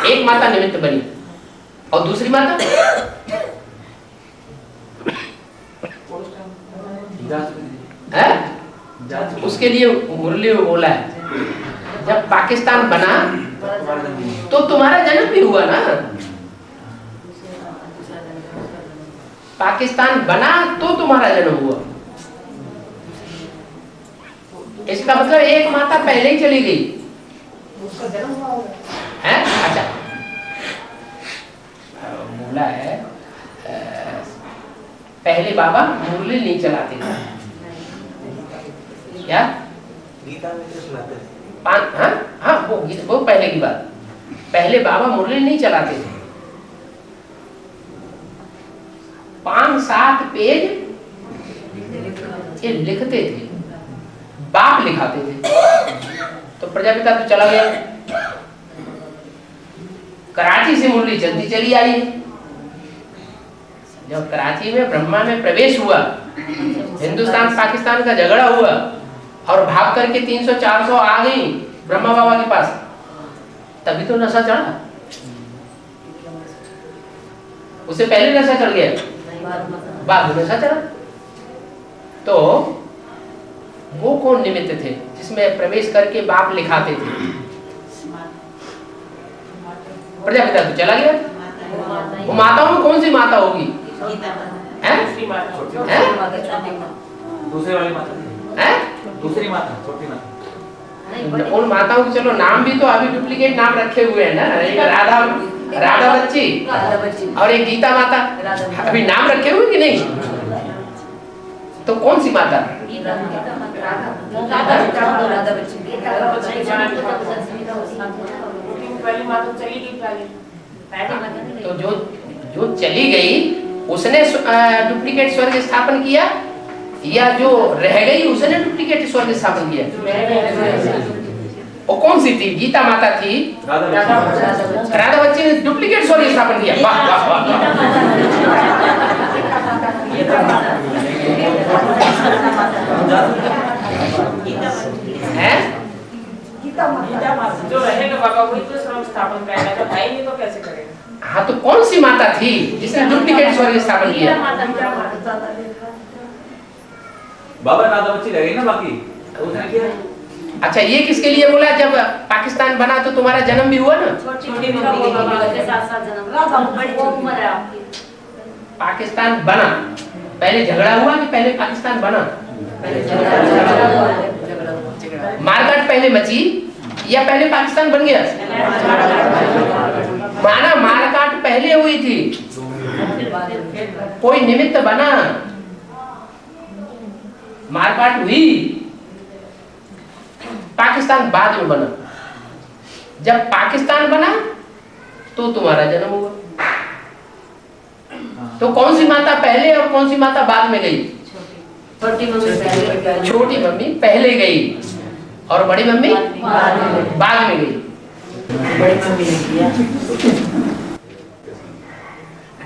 एक माता निमित्त बनी और दूसरी माता है? उसके लिए मुरली में बोला है, जब पाकिस्तान बना तो तुम्हारा जन्म भी हुआ ना। पाकिस्तान बना तो तुम्हारा जन्म हुआ। इसका मतलब एक माता पहले ही चली गई, उसका जन्म हुआ होगा, है? अच्छा, बोला है पहले बाबा मुरली नहीं चलाते थे, क्या? गीता में तो सुनाते थे। हाँ, वो पहले की बात। पहले बाबा मुरली नहीं चलाते थे, 5-7 पेज ये लिखते थे, बाप लिखाते थे। तो प्रजापिता तो चला गया, कराची से मुरली चलती चली आई। जब कराची में ब्रह्मा में प्रवेश हुआ, हिंदुस्तान पाकिस्तान का झगड़ा हुआ और भाग करके 300-400 आ गई ब्रह्मा बाबा के पास, तभी तो नशा चढ़ा। उससे पहले नशा चढ़ गया, बाद में नशा चढ़ा। तो वो कौन निमित्त थे जिसमें प्रवेश करके बाप लिखाते थे? प्रजापिता तो चला गया। वो माताओं में कौन सी माता होगी? दूसरी माता, दूसरी वाली माता, हैं? दूसरी माता, छोटी माता। उन माताओं के चलो नाम भी तो अभी डुप्लीकेट नाम रखे हुए हैं ना। एक राधा बच्ची और एक गीता माता। अभी नाम रखे हुए कि नहीं? तो कौन सी माता? तो जो चली गई उसने डुप्लीकेट स्वर्ग स्थापन किया, या जो रह गई उसने डुप्लीकेट स्वर्ग स्थापन किया? वो कौन सी थी? गीता माता थी, राधा बच्ची ने डुप्लीकेट स्वर्ग स्थापन किया। वाह वाह वाह है। जो रहेगा बाबा वही तो स्वर्ग स्थापन करेगा, तो है नहीं तो कैसे करेगा? हाँ, तो कौन सी माता थी जिसने डुप्लीकेट स्वर्ग स्थापन किया? बाबा राधा बच्ची रह गई ना, बाकी उसने किया। अच्छा, ये किसके लिए बोला? जब पाकिस्तान बना तो तुम्हारा जन्म भी हुआ ना? पाकिस्तान बना, पहले झगड़ा हुआ कि पहले पाकिस्तान बना? मारकाट पहले मची या पहले पाकिस्तान बन गया? माना मारकाट पहले हुई थी, कोई निमित्त बना, मारकाट हुई, पाकिस्तान बाद में बना। जब पाकिस्तान बना तो तुम्हारा जन्म हुआ। तो कौन सी माता पहले और कौन सी माता बाद में गई? छोटी मम्मी पहले गई और बड़ी मम्मी बाद में गई।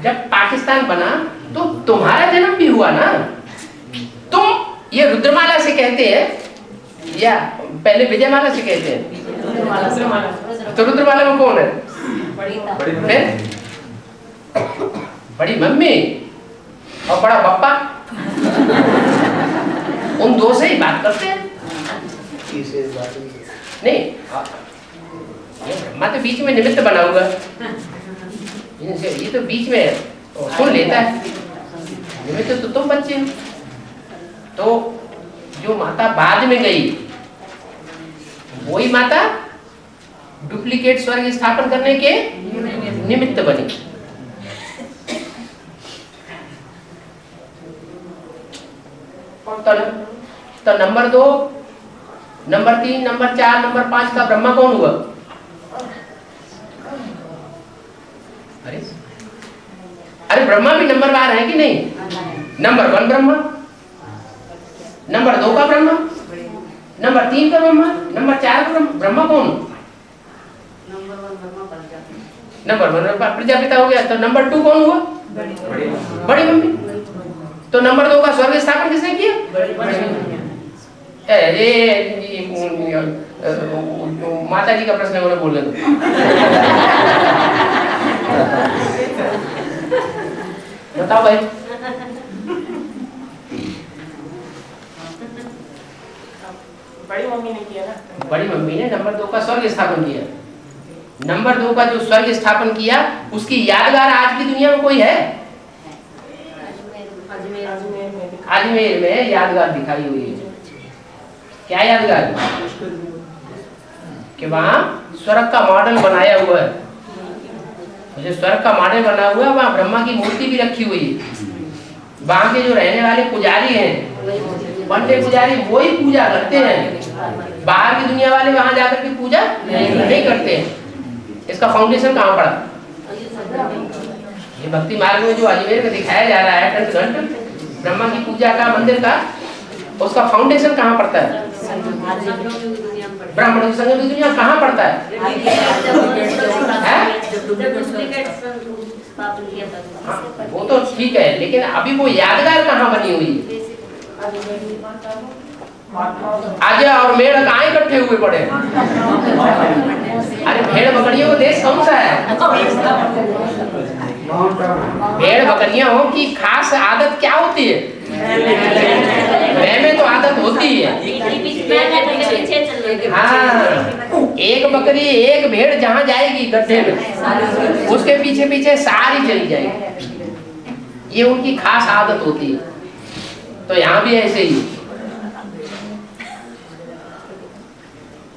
जब पाकिस्तान बना तो तुम्हारा जन्म भी हुआ ना। तुम ये रुद्रमाला से कहते हैं या पहले विजयमाला से कहते हैं? तो रुद्रमाला में कौन है? बड़ी मम्मी और बड़ा पप्पा, उन दो से ही बात करते हैं। नहीं, मैं तो बीच में निमित्त बना हुआ, ये तो बीच में सुन लेता है। निमित्त तो तुम बच्चे हो। तो जो माता बाद में गई वही माता डुप्लीकेट स्वर्ग स्थापन करने के निमित्त बनी। तो नंबर 2, नंबर 3, नंबर 4, नंबर 5 का ब्रह्मा कौन हुआ? अरे ब्रह्मा भी नंबरवार है कि नहीं? नंबर 1 ब्रह्मा, नंबर 2 का ब्रह्मा, नंबर 3 का ब्रह्मा, नंबर 4 का ब्रह्मा कौन? नंबर 1 प्रजापिता हो गया। तो नंबर 2 कौन हुआ? बड़ी मम्मी। तो नंबर 2 का स्वर्ग स्थापन किसने किया? माता जी का प्रश्न है, बोल रहे बताओ भाई। बड़ी मम्मी ने किया ना। बड़ी मम्मी ने नंबर 2 का स्वर्ग स्थापन किया। नंबर 2 का जो स्वर्ग स्थापन किया उसकी यादगार आज की दुनिया में कोई है? अजमेर में यादगार दिखाई हुई है। क्या यादगार? कि वहाँ स्वर्ग का मॉडल बनाया हुआ है। जो स्वर्ग का मॉडल बना हुआ है वहाँ ब्रह्मा की मूर्ति भी रखी हुई है। वहाँ के जो रहने वाले पुजारी हैं, पंडे पुजारी, वही पूजा करते हैं। बाहर की दुनिया वाले वहाँ जाकर के पूजा नहीं करते हैं। इसका फाउंडेशन कहाँ पड़ा? ये भक्ति मार्ग में जो अजमेर में दिखाया जा रहा है घंट घंट ब्रह्मा की पूजा का, मंदिर का, उसका फाउंडेशन कहाँ पड़ता है? ब्राह्मणों की संगम की दुनिया कहाँ पड़ता है? वो तो ठीक है, लेकिन अभी वो यादगार कहाँ बनी हुई है? आजा और मेढ़ कहाँ इकट्ठे हुए पड़े? अरे भेड़ बकरियों का देश कौन सा है? भेड़ बकरियों की खास आदत क्या होती है? में तो आदत होती है। हाँ, एक बकरी, एक भेड़ जहाँ जाएगी गड्ढे में, उसके पीछे पीछे सारी चली जाएगी। ये उनकी खास आदत होती है। तो यहाँ भी ऐसे ही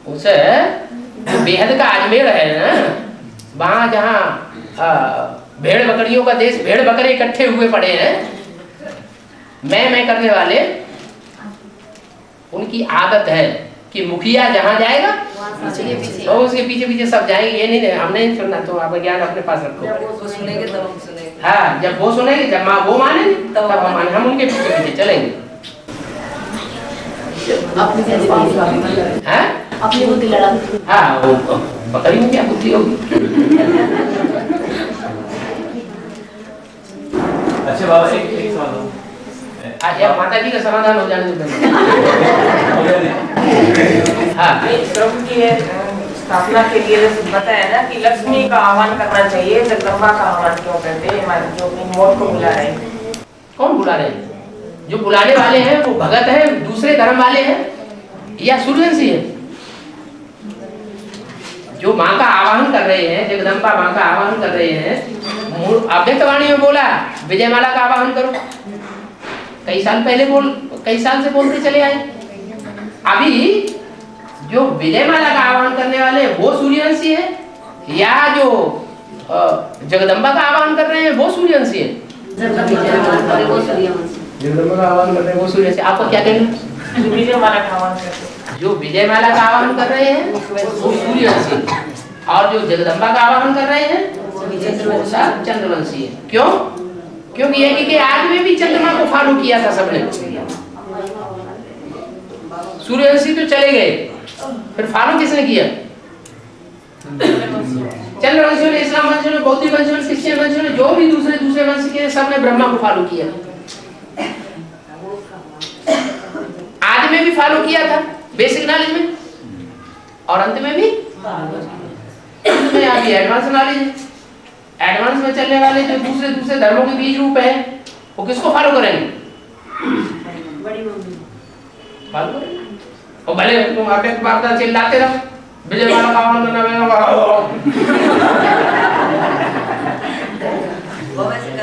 उसे बेहद का अजमेर है ना, वहां जहाँ भेड़ बकरियों का देश, भेड़ बकरे इकट्ठे हुए पड़े हैं, मैं करने वाले, उनकी आदत है कि मुखिया जहाँ जाएगा और उसके पीछे पीछे सब जाएंगे। ये नहीं, हम नहीं सुनना, तो आप ज्ञान अपने पास रखो। हाँ, जब वो सुनेंगे, जब वो मानेंगे तब हम माने, हम उनके पीछे पीछे चलेंगे। अपनी बुद्धि लड़ा। हाँ, वो बकरी में क्या बुद्धि होगी। अच्छा बाबा, एक सवाल या माता जी का समाधान हो जाने दो। हाँ, प्रभु की स्थापना के लिए जैसे बताया ना कि लक्ष्मी का आह्वान करना चाहिए, जगदम्बा का आह्वान क्यों करते हैं? हमारे जो मौत को बुला रहे हैं, कौन बुला रहे हैं? जो बुलाने वाले हैं वो भगत है, दूसरे धर्म वाले हैं या सूर्यवंशी है? जो माँ का आवाहन कर रहे हैं, जगदम्बा माँ का आवाहन कर रहे हैं, अव्यक्तवाणी में बोला विजयमाला का आवाहन करो, कई साल से बोलते चले आए। अभी जो विजयमाला का आह्वान करने वाले हैं वो सूर्यवंशी है, या जो जगदम्बा का आह्वान कर रहे हैं वो सूर्यवंशी है? जगदम्बा का आह्वान कर रहे हैं वो सूर्यवंशी। आपको क्या कहना? विजयमाला का आह्वान करते हैं, जो विजयमाला का आह्वान कर रहे हैं वो सूर्यवंशी, और जो जगदम्बा का आह्वान कर रहे हैं वो चंद्रवंशी है। क्यों? क्योंकि ये कि आज में भी चंद्रमा को फॉलो किया था सबने। सूर्यवंशी तो चले गए, फिर फॉलो किसने किया? चंद्रवंशियों ने, इस्लाम वंशियों ने, बौद्ध वंशियों ने, क्रिश्चियन वंशियों ने, जो भी दूसरे वंश के, सबने ब्रह्मा को फॉलो किया। आज में भी फॉलो किया था बेसिक नॉलेज में, और अंत में भी अभी एडवांस नॉलेज है। एडवांस में चलने वाले जो दूसरे धर्मों के बीज रूप है, वो किसको फॉलो करेंगे? फॉलो करेंगे। और भले तुम आके बात चिल्लाते रहो, विजयमाला का आह्वान करना,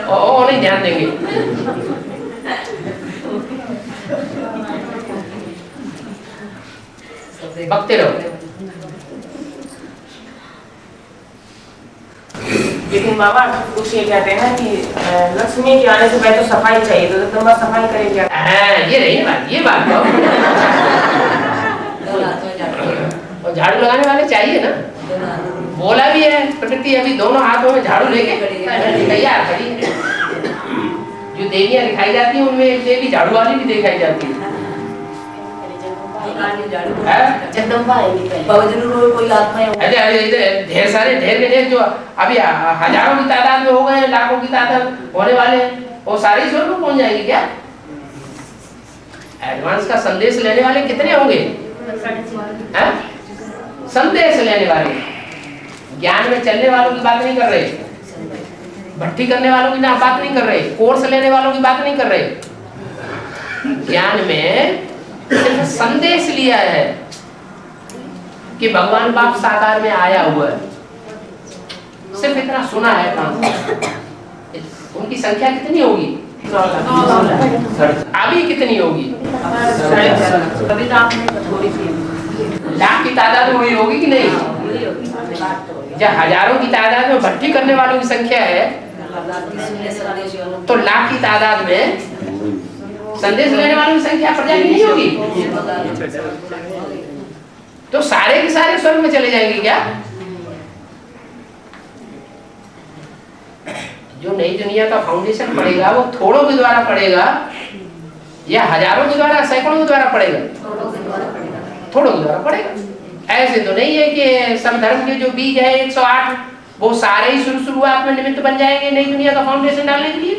वो नहीं ध्यान देंगे। बकते रहो। लेकिन बाबा कुछ ये कहते हैं ना कि लक्ष्मी के आने से पहले तो सफाई चाहिए, तो जगदम्बा सफाई करेगी। ये रही बात, ये बात और झाड़ू लगाने वाले चाहिए ना। बोला भी है प्रकृति, अभी दोनों हाथों में झाड़ू लेके तैयार खड़ी है। जो देवियां दिखाई जाती हैं उनमें एक देवी झाड़ू वाली भी दिखाई जाती है। जगदम्बा कोई आत्मा ढेर सारे ढेर जो अभी हजारों की तादाद में हो गए, लाखों की तादाद होने वाले हैं, वो सारे स्वर्ग में पहुंच जाएंगे क्या? एडवांस का संदेश लेने वाले कितने होंगे? संदेश लेने वाले, ज्ञान में चलने वालों की बात नहीं कर रहे, भट्टी करने वालों की ना बात नहीं कर रहे, कोर्स लेने वालों की बात नहीं कर रहे। ज्ञान में सिर्फ संदेश लिया है कि भगवान बाप साकार में आया हुआ है, सिर्फ इतना सुना है कान से। उनकी संख्या कितनी होगी? अभी कितनी होगी? लाख की तादाद में हुई होगी कि नहीं? जब हजारों की तादाद में भट्टी करने वालों की संख्या है, तो लाख की तादाद में संदेश लेने वालों की संख्या पर्याप्त नहीं होगी? तो सारे के सारे स्वर्ग में चले जाएंगे क्या? जो नई दुनिया का फाउंडेशन पड़ेगा वो थोड़ों के द्वारा पड़ेगा या हजारों के द्वारा, सैकड़ों के द्वारा पड़ेगा? थोड़ों के द्वारा पड़ेगा। ऐसे तो नहीं है कि सब धर्म के जो बीज है 108 वो सारे ही शुरुआत में निमित्त बन जाएंगे नई दुनिया का फाउंडेशन डालने के लिए।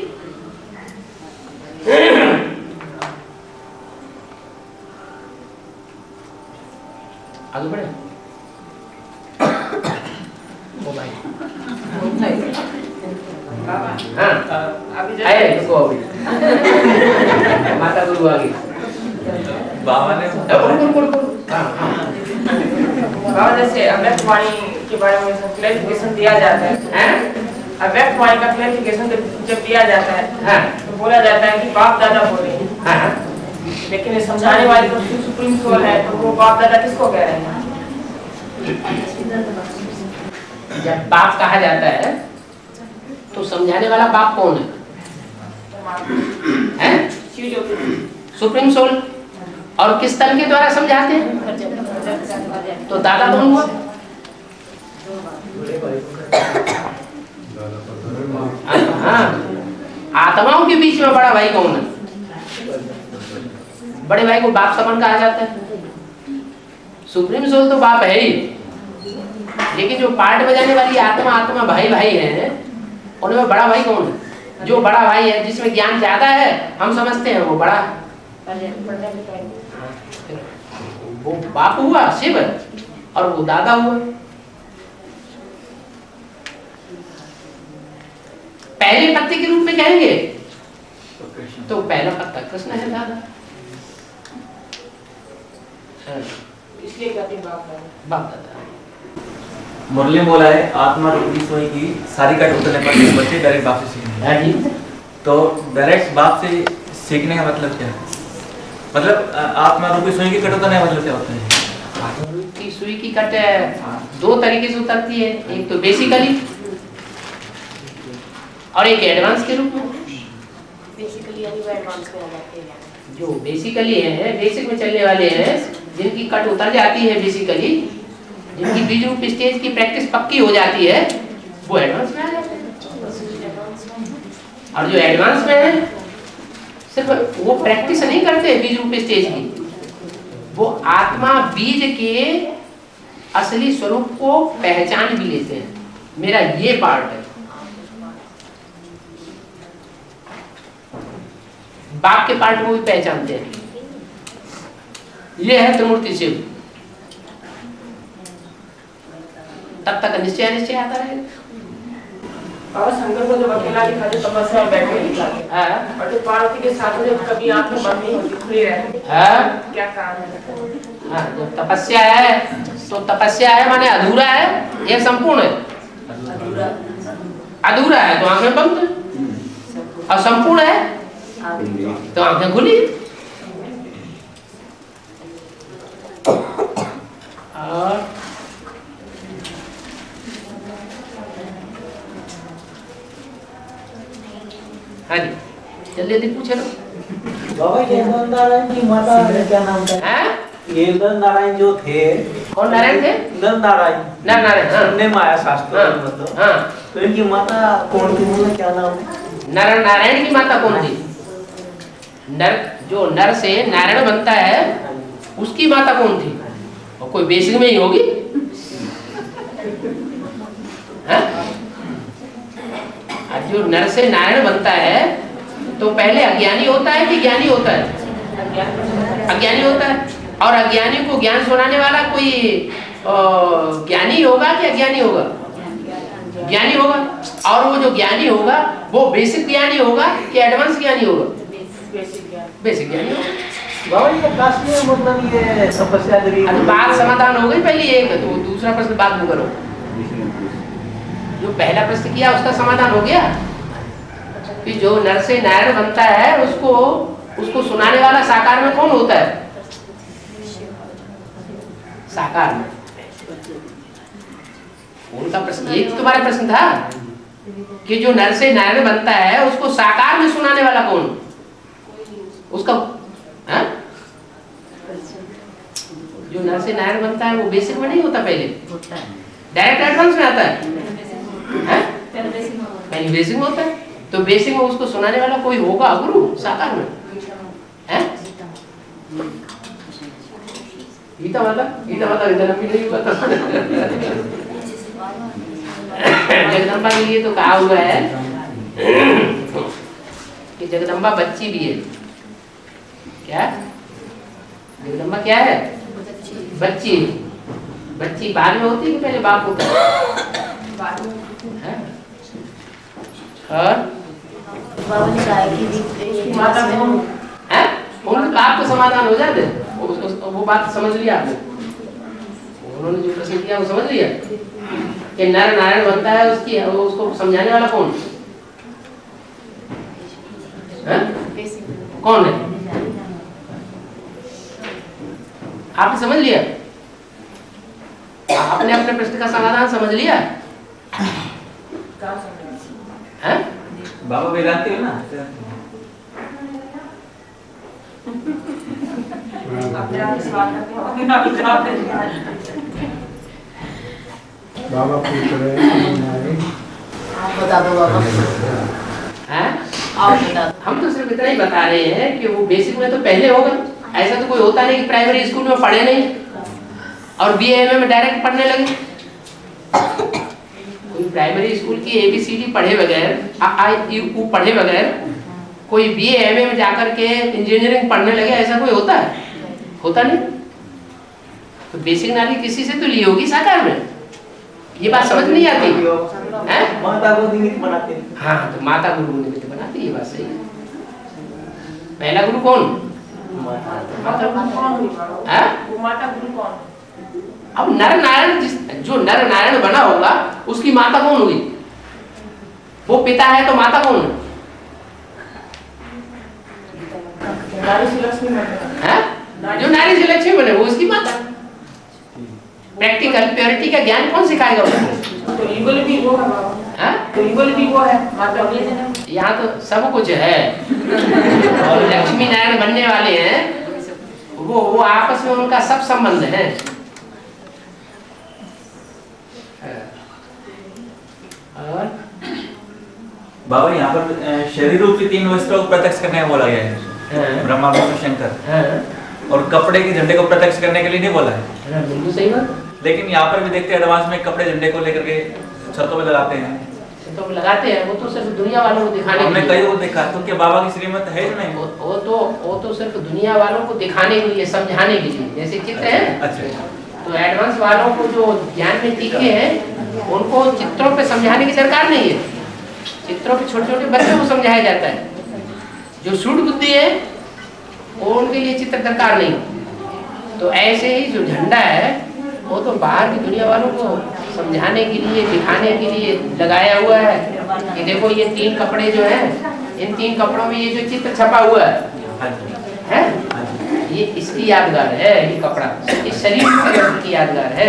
आगे बढ़े। माता गुरु आ गई। बाबा ने बाबा जैसे अव्यक्त वाणी के बारे में क्लैरिफिकेशन दिया जाता है, अव्यक्त वाणी का क्लैरिफिकेशन जब दिया जाता है तो बोला जाता है कि बाप दादा बोले, लेकिन समझाने वाली तो सुप्रीम सोल है, तो वो बाप दादा किसको कह रहे हैं? जब बाप कहा जाता है तो समझाने वाला बाप कौन है? Supreme soul. और किस तन के द्वारा समझाते हैं? तो दादा कौन हुआ? हाँ, आत्माओं के बीच में बड़ा भाई कौन है? बड़े भाई को बाप समान कहा जाता है। सुप्रीम सोल तो बाप है ही, लेकिन जो पार्ट बजाने वाली आत्मा भाई भाई है, उनमें बड़ा भाई कौन है? जो बड़ा भाई है, जिसमें ज्ञान ज्यादा है, हम समझते हैं वो बड़ा, वो बाप हुआ शिव, और वो दादा हुआ। पहले पत्ते के रूप में कहेंगे तो पहला पत्ता कृष्ण है, दादा। इसलिए कहते हैं बाप दादा। मुरली में बोला है आत्मा रूपी सोई की सारी कट उतरने पर बच्चे डायरेक्ट बाप से सीखेंगे। तो डायरेक्ट बाप से सीखने का मतलब क्या है? मतलब आत्मा रूपी सुई की कट उतरने का मतलब क्या होता है? आत्मा रूपी सुई की कट दो तरीके से उतरती है, एक तो बेसिकली और एक एडवांस के रूप में। बेसिकली यानी वो एडवांस में आ जाते हैं। जो बेसिकली है, बेसिक में चलने वाले हैं, जिनकी कट उतर जाती है बेसिकली, जिनकी बीज रूप स्टेज की प्रैक्टिस पक्की हो जाती है, वो एडवांस में आ जाते हैं। और जो एडवांस में है, सिर्फ वो प्रैक्टिस नहीं करते बीज रूप स्टेज की, वो आत्मा बीज के असली स्वरूप को पहचान भी लेते हैं। मेरा ये पार्ट है। बाप के पार्ट को भी पहचानते हैं। ये है त्रिमूर्ति शिव। तब तक निश्चय आता रहेगा। और शंकर को जब अकेला दिखा जो तपस्या में बैठे दिखा, और जो पार्वती के साथ में जब कभी आंखें बंद नहीं होती, खुली रहती, क्या कारण है? हाँ, जब तपस्या है तो तपस्या है माने अधूरा है या संपूर्ण है? अधूरा है तो आंखें बंद है, और संपूर्ण है तो आंखें खुली। और हाँ जी, जल्दी पूछे ना। बाबा ये नारायण जी माता क्या नाम था? ये नर नारायण जो थे, कौन नारायण थे? नर नारायण। नर नारायण, हाँ। सुनने में आया शास्त्रों में, मतलब हाँ। तो इनकी माता कौन थी, मतलब क्या नाम है? नर नारायण की माता कौन थी? नर, जो नर से नारायण बनता है उसकी माता कौन थी? और कोई बेसिक में ही होगी। जो नर से नारायण बनता है तो पहले अज्ञानी होता है कि ज्ञानी होता है? अज्ञानी होता है। और अज्ञानी को ज्ञान सुनाने वाला कोई ज्ञानी होगा कि अज्ञानी होगा? ज्ञानी होगा। और वो जो ज्ञानी होगा वो बेसिक ज्ञानी होगा कि एडवांस ज्ञानी होगा? बेसिक ज्ञानी होगा। मतलब ये तपस्या बात समाधान हो गई पहली एक, तो दूसरा प्रश्न बात वो करो। जो पहला प्रश्न किया उसका समाधान हो गया कि जो नर से नारायण बनता है उसको सुनाने वाला साकार में कौन होता है? साकार में। उनका प्रश्न एक तुम्हारा प्रश्न था कि जो नर से नारायण बनता है उसको साकार में सुनाने वाला कौन? उसका जो नर से नारायण बनता है वो बेसिक में नहीं होता, पहले डायरेक्ट एडवांस में आता है। पहले बेसिक में होता है, तो बेसिक में उसको सुनाने वाला कोई होगा गुरु साकार में है? गीता माता जन्म भी नहीं हुआ था। जगदम्बा के लिए तो कहा हुआ है कि जगदम्बा बच्ची भी है। क्या जगदम्बा क्या है? बच्ची। बच्ची बाद में होती है कि पहले बाप होता है? और बाप को समाधान हो जाते, वो बात समझ लिया आपने? उन्होंने जो प्रश्न किया वो समझ लिया कि नर नारायण बनता है उसको समझाने वाला कौन? कौन है? आपने समझ लिया? आपने अपने प्रश्न का समाधान समझ लिया? हैं? बाबा वेदांती हो ना? बाबा पूछ रहे हैं आप बता दो बाबा। हैं? आप बता दो। हम तो सिर्फ इतना ही बता रहे हैं कि वो बेसिक में तो पहले होगा। ऐसा तो कोई होता नहीं कि प्राइमरी स्कूल में पढ़े नहीं और BA में डायरेक्ट पढ़ने लगे। कोई प्राइमरी स्कूल की ABCD पढ़े बगैर, AIU पढ़े बगैर कोई BA MA में जाकर के इंजीनियरिंग पढ़ने लगे, ऐसा कोई होता है? होता नहीं। तो बेसिक नॉलेज किसी से तो ली होगी साकार में। ये बात समझ नहीं आती है? माता को निमित्त बनाते हैं। हाँ, तो माता गुरु को निमित्त बनाती है, ये बात सही है। पहला गुरु कौन? माता गुरु कौन हुई? वो माता गुरु कौन? अब नर नारायण जो नर नारायण बना होगा उसकी माता कौन हुई? वो पिता है तो माता कौन है? नारी से लक्ष्मी बने। हैं? जो नारी से लक्ष्मी बने वो उसकी माता। प्रैक्टिकल प्योरिटी का ज्ञान कौन सिखाएगा उसको? तो ईगल भी वो है बाबा। तो ईगल भी वो है माता गुरु। यहाँ तो सब कुछ है और लक्ष्मी नारायण बनने वाले हैं वो आपस में उनका सब संबंध है। और बाबा यहाँ पर शरीर रूप की 3 वस्त्रों को प्रत्यक्ष करने का बोला गया है, ब्रह्मा विष्णु शंकर, और कपड़े के झंडे को प्रत्यक्ष करने के लिए नहीं बोला है। बिल्कुल सही बात। लेकिन यहाँ पर भी देखते हैं एडवांस में कपड़े झंडे को लेकर के छतों में लगाते हैं। तो लगाते हैं, वो तो सिर्फ दुनिया वालों को दिखाने के हमने लिए। कई को देखा, तो क्या बाबा की श्रीमत है नहीं? वो तो सिर्फ दुनिया वालों को दिखाने के लिए, समझाने के लिए। जैसे चित्र है, अच्छा, तो एडवांस वालों को जो ज्ञान में तीखे हैं उनको चित्रों पे समझाने की दरकार नहीं है। चित्रों पे छोटे छोटे बच्चों को समझाया जाता है। जो सूढ़ बुद्धि है वो उनके लिए चित्र दरकार नहीं। तो ऐसे ही जो झंडा है वो तो बाहर की दुनिया वालों को समझाने के लिए, दिखाने के लिए लगाया हुआ है कि देखो ये 3 कपड़े जो हैं, इन 3 कपड़ों में ये जो चित्र छपा हुआ है ये इसकी यादगार है। ये कपड़ा इस शरीर की यादगार है।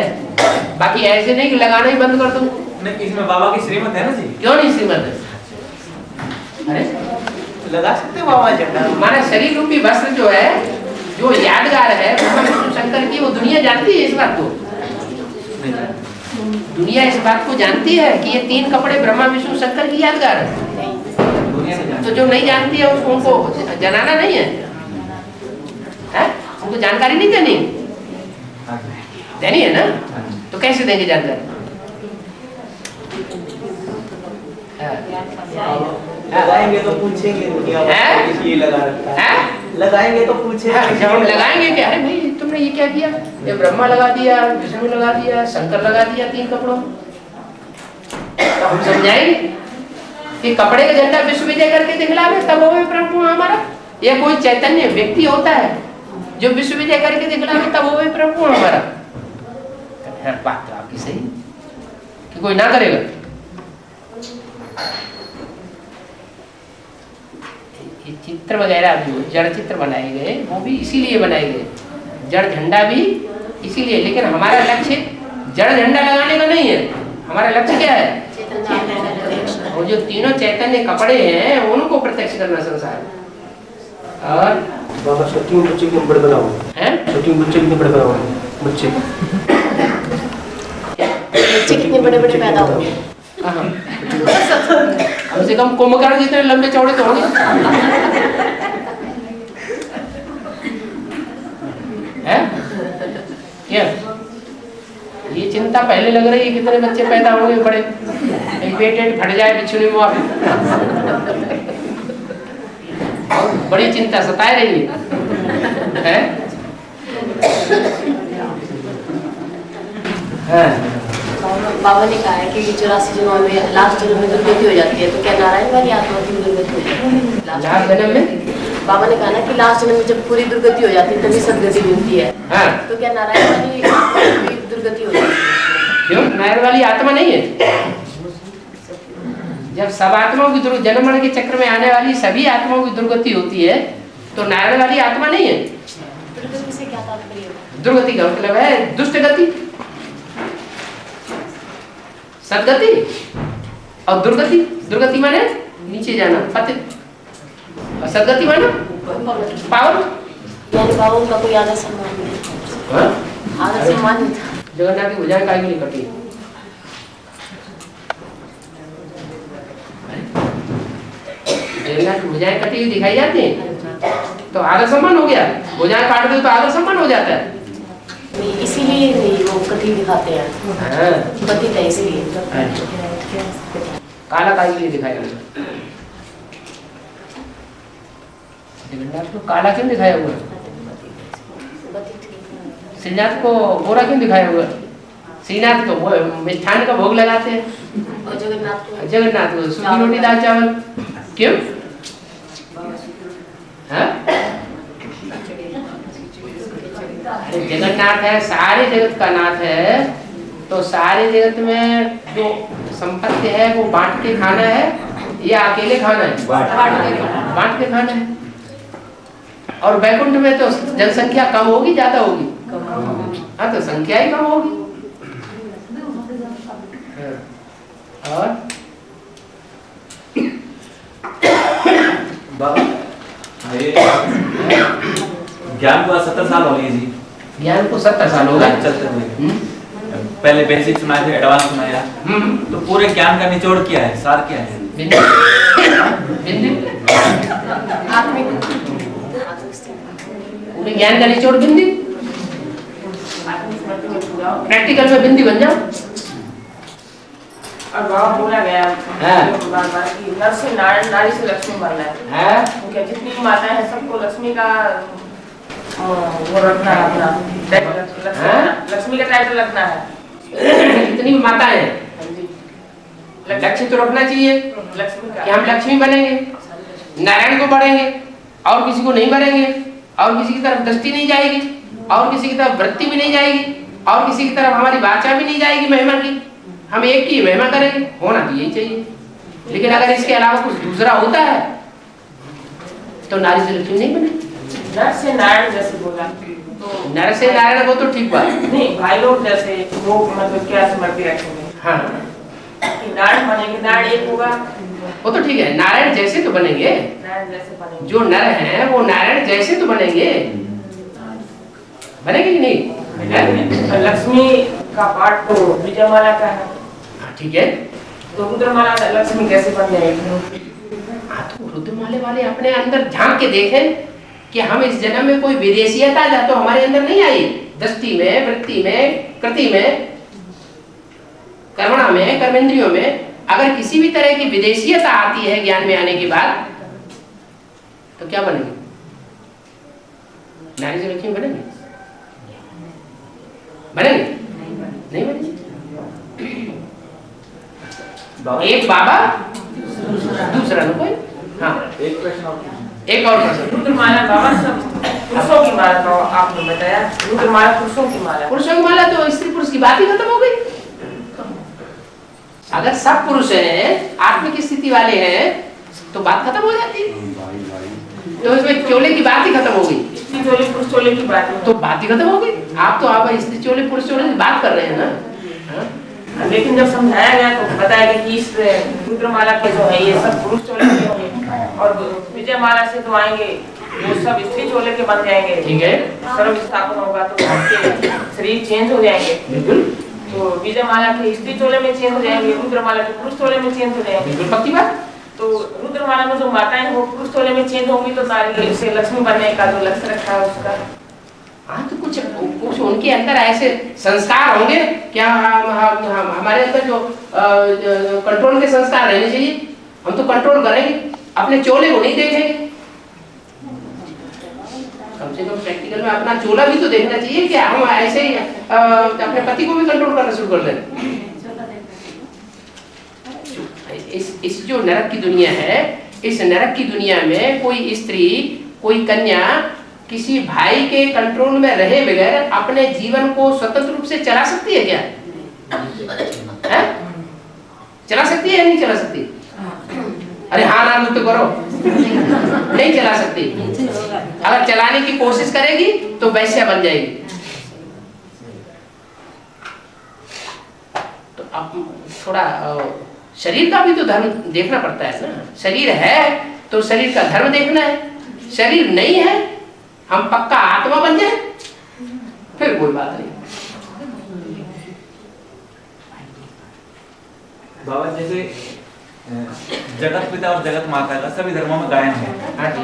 बाकी ऐसे नहीं कि लगाना ही बंद कर दूं। नहीं, इसमें बाबा की श्रीमत है ना जी? क्यों नहीं श्रीमत है? अरे लगा सकते हो बाबा झंडा। हमारा शरीर रूपी वस्त्र जो है, जो यादगार है ब्रह्मा विष्णु शंकर की, वो दुनिया जानती है इस बात को। दुनिया इस बात को जानती है कि ये 3 कपड़े ब्रह्मा विष्णु शंकर की यादगार है। तो जो नहीं जानती है उसको उनको जनाना नहीं है, उनको जानकारी नहीं देनी है ना। तो कैसे देंगे जानकारी? लगाएंगे तो पूछेंगे दुनिया वाले ये लगा रखा है। लगाएंगे तो पूछेंगे। जब हम लगाएंगे कि अरे भाई तुमने ये क्या किया, ये ब्रह्मा लगा दिया, विष्णु लगा दिया, शंकर लगा दिया 3 कपड़ों। तो हम समझाएंगे कि कपड़े का झंडा विश्व विजय करके दिखलावे तब वो प्रभु हमारा। ये कोई चैतन्य व्यक्ति होता है जो विश्व विजय करके दिखलावे तब वो प्रभु हमारा। बात तो आपकी सही कि कोई ना करेगा। चित्र वगैरह भी जड़ चित्र बनाए गए, वो भी इसीलिए बनाए गए, जड़ झंडा भी इसीलिए। लेकिन हमारा लक्ष्य जड़ झंडा लगाने का नहीं है। हमारा लक्ष्य क्या है? वो जो तीनों चैतन्य कपड़े हैं उनको प्रत्यक्ष करना संसार। और बाबा शूटिंग बच्चे के बड़े बनाओ हैं? शूटिंग बच्चे कितने बड़े बनाओ बच्चे कितने बड़े बड़े पैदा होंगे? कम से कम कुंभकर्ण जितने लंबे चौड़े तो होंगे। हैं? क्या ये चिंता पहले लग रही है कितने बच्चे पैदा होंगे बड़े, एक पेटेंट फट जाए बिछुड़ी में बड़ी चिंता सताए रही है। बाबा ने कहा है कि 84 जन्मों में लास्ट जन्म में दुर्गति हो जाती है, तो क्या नारायण वाली आत्मा की दुर्गति हो जाती है? लास्ट जन्म में बाबा ने कहा ना कि लास्ट जन्म में जब पूरी दुर्गति हो जाती है तभी सदगति मिलती है। हाँ। तो क्या नारायण वाली आत्मा की भी दुर्गति हो जाती है? क्यों? नारायण वाली आत्मा नहीं है। जब सब आत्माओं की जन्म मरण के चक्र में आने वाली सभी आत्माओं की दुर्गति होती है तो नारायण वाली आत्मा नहीं है। दुर्गति से क्या तात्पर्य है? दुर्गति का मतलब है दुष्ट गति। सदगति और दुर्गति। दुर्गति माने नीचे जाना, पतित, और सदगति माने पावन। यानी बाबू का कोई आदर सम्मान नहीं, आदर सम्मान नहीं था। जगन्नाथ की भुजाएं काहे के लिए कटी? जगन्नाथ की भुजाएं कटी हुई दिखाई जाती हैं तो आदर सम्मान हो गया। भुजाएं काट दो तो आदर सम्मान हो जाता है। इसीलिए नहीं वो कटी दिखाते हैं, पतित है इसलिए। काला काहे के लिए दिखाया हुआ? जगन्नाथ को काला क्यों दिखाया हुआ? श्रीनाथ को गोरा क्यों दिखाया हुआ? श्रीनाथ को मिष्ठान का भोग लगाते हैं और जगन्नाथ को सूखी रोटी दाल चावल क्यों? अरे जगन्नाथ है, सारे जगत का नाथ है, तो सारे जगत में जो संपत्ति है वो बांट के खाना है या अकेले खाना है? बांट के खाना है। और वैकुंठ में तो जनसंख्या कम होगी ज्यादा होगी? हाँ, तो संख्या ही कम होगी। और ज्ञान को 70 साल हो गए जी। ज्ञान को 70 साल हो गए चलते हुए। पहले बेसिक सुनाया, एडवांस सुनाया, तो पूरे ज्ञान का निचोड़ क्या है, सार क्या है? पूरे ज्ञान का निचोड़ बिंदी। प्रैक्टिकल में बिंदी बन जाओ। और बाबा बोला गया कि नर से नारी से लक्ष्मी बनना है। क्योंकि जितनी भी माताएं हैं सबको लक्ष्मी का वो रखना है, अपना लक्ष्मी का टाइटल रखना है। जितनी भी माताएं हैं लक्ष्य तो रखना चाहिए लक्ष्मी का कि हम लक्ष्मी बनेंगे, नारायण को बढ़ेंगे और किसी को नहीं बढ़ेंगे, और किसी की तरफ दृष्टि नहीं जाएगी, और किसी की तरफ वृत्ति भी नहीं जाएगी, और किसी की तरफ हमारी वाचा भी नहीं जाएगी महिमा की। हम एक की महिमा करेंगे, होना तो यही चाहिए। लेकिन अगर इसके अलावा कुछ दूसरा होता है तो नारी से लक्ष्मी नहीं बने। नर से नारायण जैसे बोला तो नर से नारायण को तो ठीक बात नहीं, भाई लोग जैसे वो मतलब क्या समझ रखेंगे? हाँ, नारायण बनेंगे, नारायण एक होगा, वो तो ठीक है। नारायण जैसे तो बनेंगे, नारायण जैसे बनेंगे। जो नर हैं वो नारायण जैसे तो बनेंगे, बनेंगे कि नहीं? लक्ष्मी का पाठ तो विजयमाला का है, ठीक है। तो रुद्रमाला लक्ष्मी कैसे बन जाएगी? तो रुद्रमाले वाले अपने अंदर झांक के देखें कि हम इस जन्म में कोई विदेशियत आ जाए तो हमारे अंदर नहीं आई। दृष्टि में, वृत्ति में, कृति में, कर्मणा में, कर्मेंद्रियों में अगर किसी भी तरह की विदेशियत आती है ज्ञान में आने के बाद तो क्या बनेंगे? नारी से लक्ष्मी बनेंगे? बनेंगे? नहीं बनेंगे। एक बाबा दूसरा न कोई। हाँ, एक प्रश्न, एक और प्रश्न। रुद्रमाला बाबा सब पुरुषों की माला तो आपने बताया, रुद्रमाला पुरुषों की माला। पुरुषों की माला तो स्त्री पुरुष की बात ही खत्म हो गई। अगर सब पुरुष हैं, आत्मिक स्थिति वाले हैं तो बात खत्म हो जाती है। तो इसमें चोले की बात ही खत्म हो गई। स्त्री चोले पुरुष चोले की बात तो बात ही खत्म हो गई। आप स्त्री चोले पुरुष चोले की बात कर रहे हैं ना। लेकिन जब समझाया गया तो बताया गया कि इस रुद्रमाला के जो है ये सब पुरुष चोले के होंगे और विजयमाला से तो आएंगे वो सब स्त्री चोले के बन जाएंगे। ठीक है, सर्व स्थापन होगा तो आपके शरीर चेंज हो जाएंगे। बिल्कुल। तो विजयमाला के स्त्री चोले में चेंज हो जाएंगे, रुद्रमाला के पुरुष चोले में चेंज हो जाएंगे। बिल्कुल पक्की बात। तो रुद्रमाला में जो माताएं वो पुरुष चोले में चेंज होंगी तो नारी से लक्ष्मी बनने का जो लक्ष्य रखा है उसका। हाँ, तो कुछ उनके अंदर ऐसे संस्कार होंगे क्या? हमारे अंदर जो कंट्रोल के संस्कार रहने चाहिए, हम तो कंट्रोल करेंगे, अपने चोले को नहीं देखेंगे। कम से कम प्रैक्टिकल में अपना चोला भी तो देखना चाहिए कि हम ऐसे ही अपने पति को भी कंट्रोल करना शुरू कर दें। इस जो नरक की दुनिया है, इस नरक की दुनिया में कोई स्त्री, कोई कन्या किसी भाई के कंट्रोल में रहे बगैर अपने जीवन को स्वतंत्र रूप से चला सकती है क्या? है? चला सकती है या नहीं चला सकती? अरे हाँ ना तो करो। नहीं चला सकती। अगर चलाने की कोशिश करेगी तो वैश्या बन जाएगी। तो अब थोड़ा शरीर का भी तो धर्म देखना पड़ता है ना। शरीर है तो शरीर का धर्म देखना है, शरीर नहीं है हम पक्का आत्मा बन जाए फिर कोई बात नहीं। बाबा जैसे जगत पिता और जगत माता का सभी धर्मों में गायन है। हाँ जी,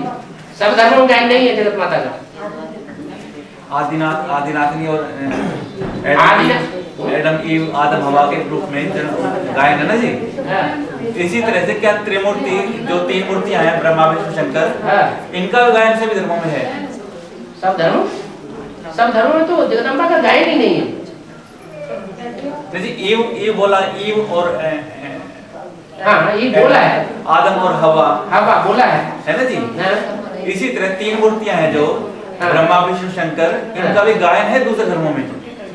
सब धर्मों में गायन नहीं है जगत माता का। आदिनाथ आदिनाथनी और एडम ईव आदम हवा के रूप में गायन है ना जी। इसी तरह से क्या त्रिमूर्ति जो 3 मूर्तियां हैं ब्रह्मा विष्णु शंकर, इनका भी गायन सभी धर्मों में है। सब धर्मों में तो जगदम्बा का गायन ही नहीं है। जी ईव बोला, ईव और हाँ ये बोला है, आदम और हवा बोला है ना जी। इसी तरह 3 मूर्तियां हैं जो ब्रह्मा विष्णु शंकर, इनका भी गायन है दूसरे धर्मों में।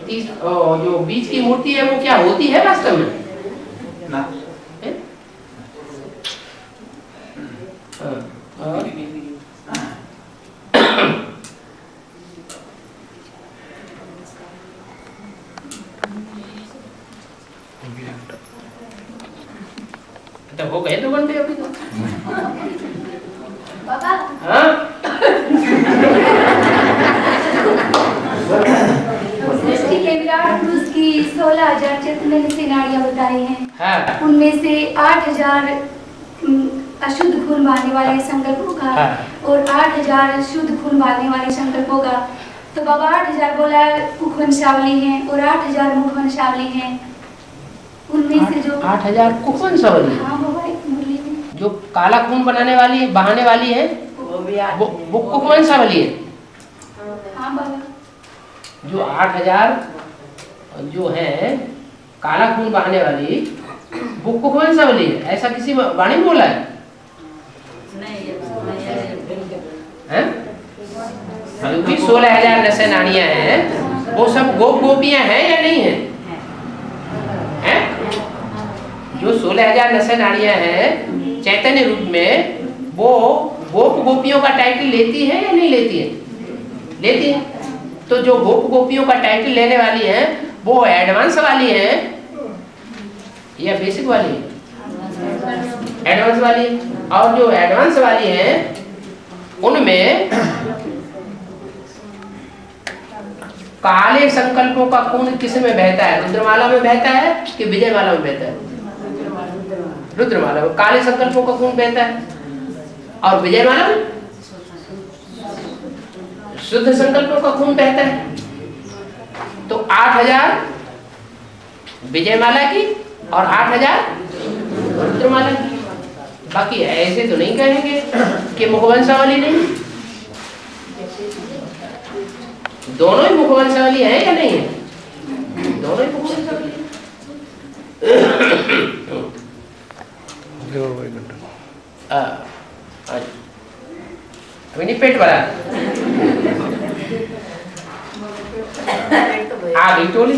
जो बीच की मूर्ति है वो क्या होती है वास्तव में ना? तो हो गए 2 घंटे अभी तो। बाबा हाँ सृष्टि के विराट पुरुष की 16,000 चेतन से नाड़ियां बताई हैं। हाँ। उनमें से 8,000 अशुद्ध खून बहाने वाले संकल्पों का और 8,000 शुद्ध खून बहाने वाले संकल्पों का। तो बाबा 8,000 बोला कुखवंशावली हैं और 8,000 मुखवंशावली हैं। उनमें से जो 8,000 कुखवंशावली, हाँ बाबा मुरली में जो काला खून बहाने वाली है वो कुखवंशावली है। हाँ बाबा जो 8,000 जो है काला खून बहाने वाली वो कुखवंशावली है, ऐसा किसी वाणी में बोला है? जो भी 16,000 नशे नानियां हैं वो सब गोपियां हैं या नहीं है? हैं? जो 16,000 नशे नानियां हैं चैतन्य रूप में वो गोपियों का टाइटल लेती है या नहीं लेती है? लेती है। तो जो गोपियों का टाइटल लेने वाली है वो एडवांस वाली है या बेसिक वाली है? एडवांस वाली है। और जो एडवांस वाली है उनमें काले संकल्पों का खून किस में बहता है? रुद्रमाला में बहता है कि विजयमाला में बहता है? रुद्रमाला में काले संकल्पों का खून बहता है। और विजयमाला में शुद्ध संकल्पों का खून बहता है। तो 8,000 विजयमाला की और 8,000 रुद्रमाला की। बाकी ऐसे तो नहीं कहेंगे कि मुखवंशावली नहीं। दोनों ही मुखवंशावली है या नहीं है? दोनों ही मुखवंशावली है। अभी नहीं पेट भरा आ गई टोली।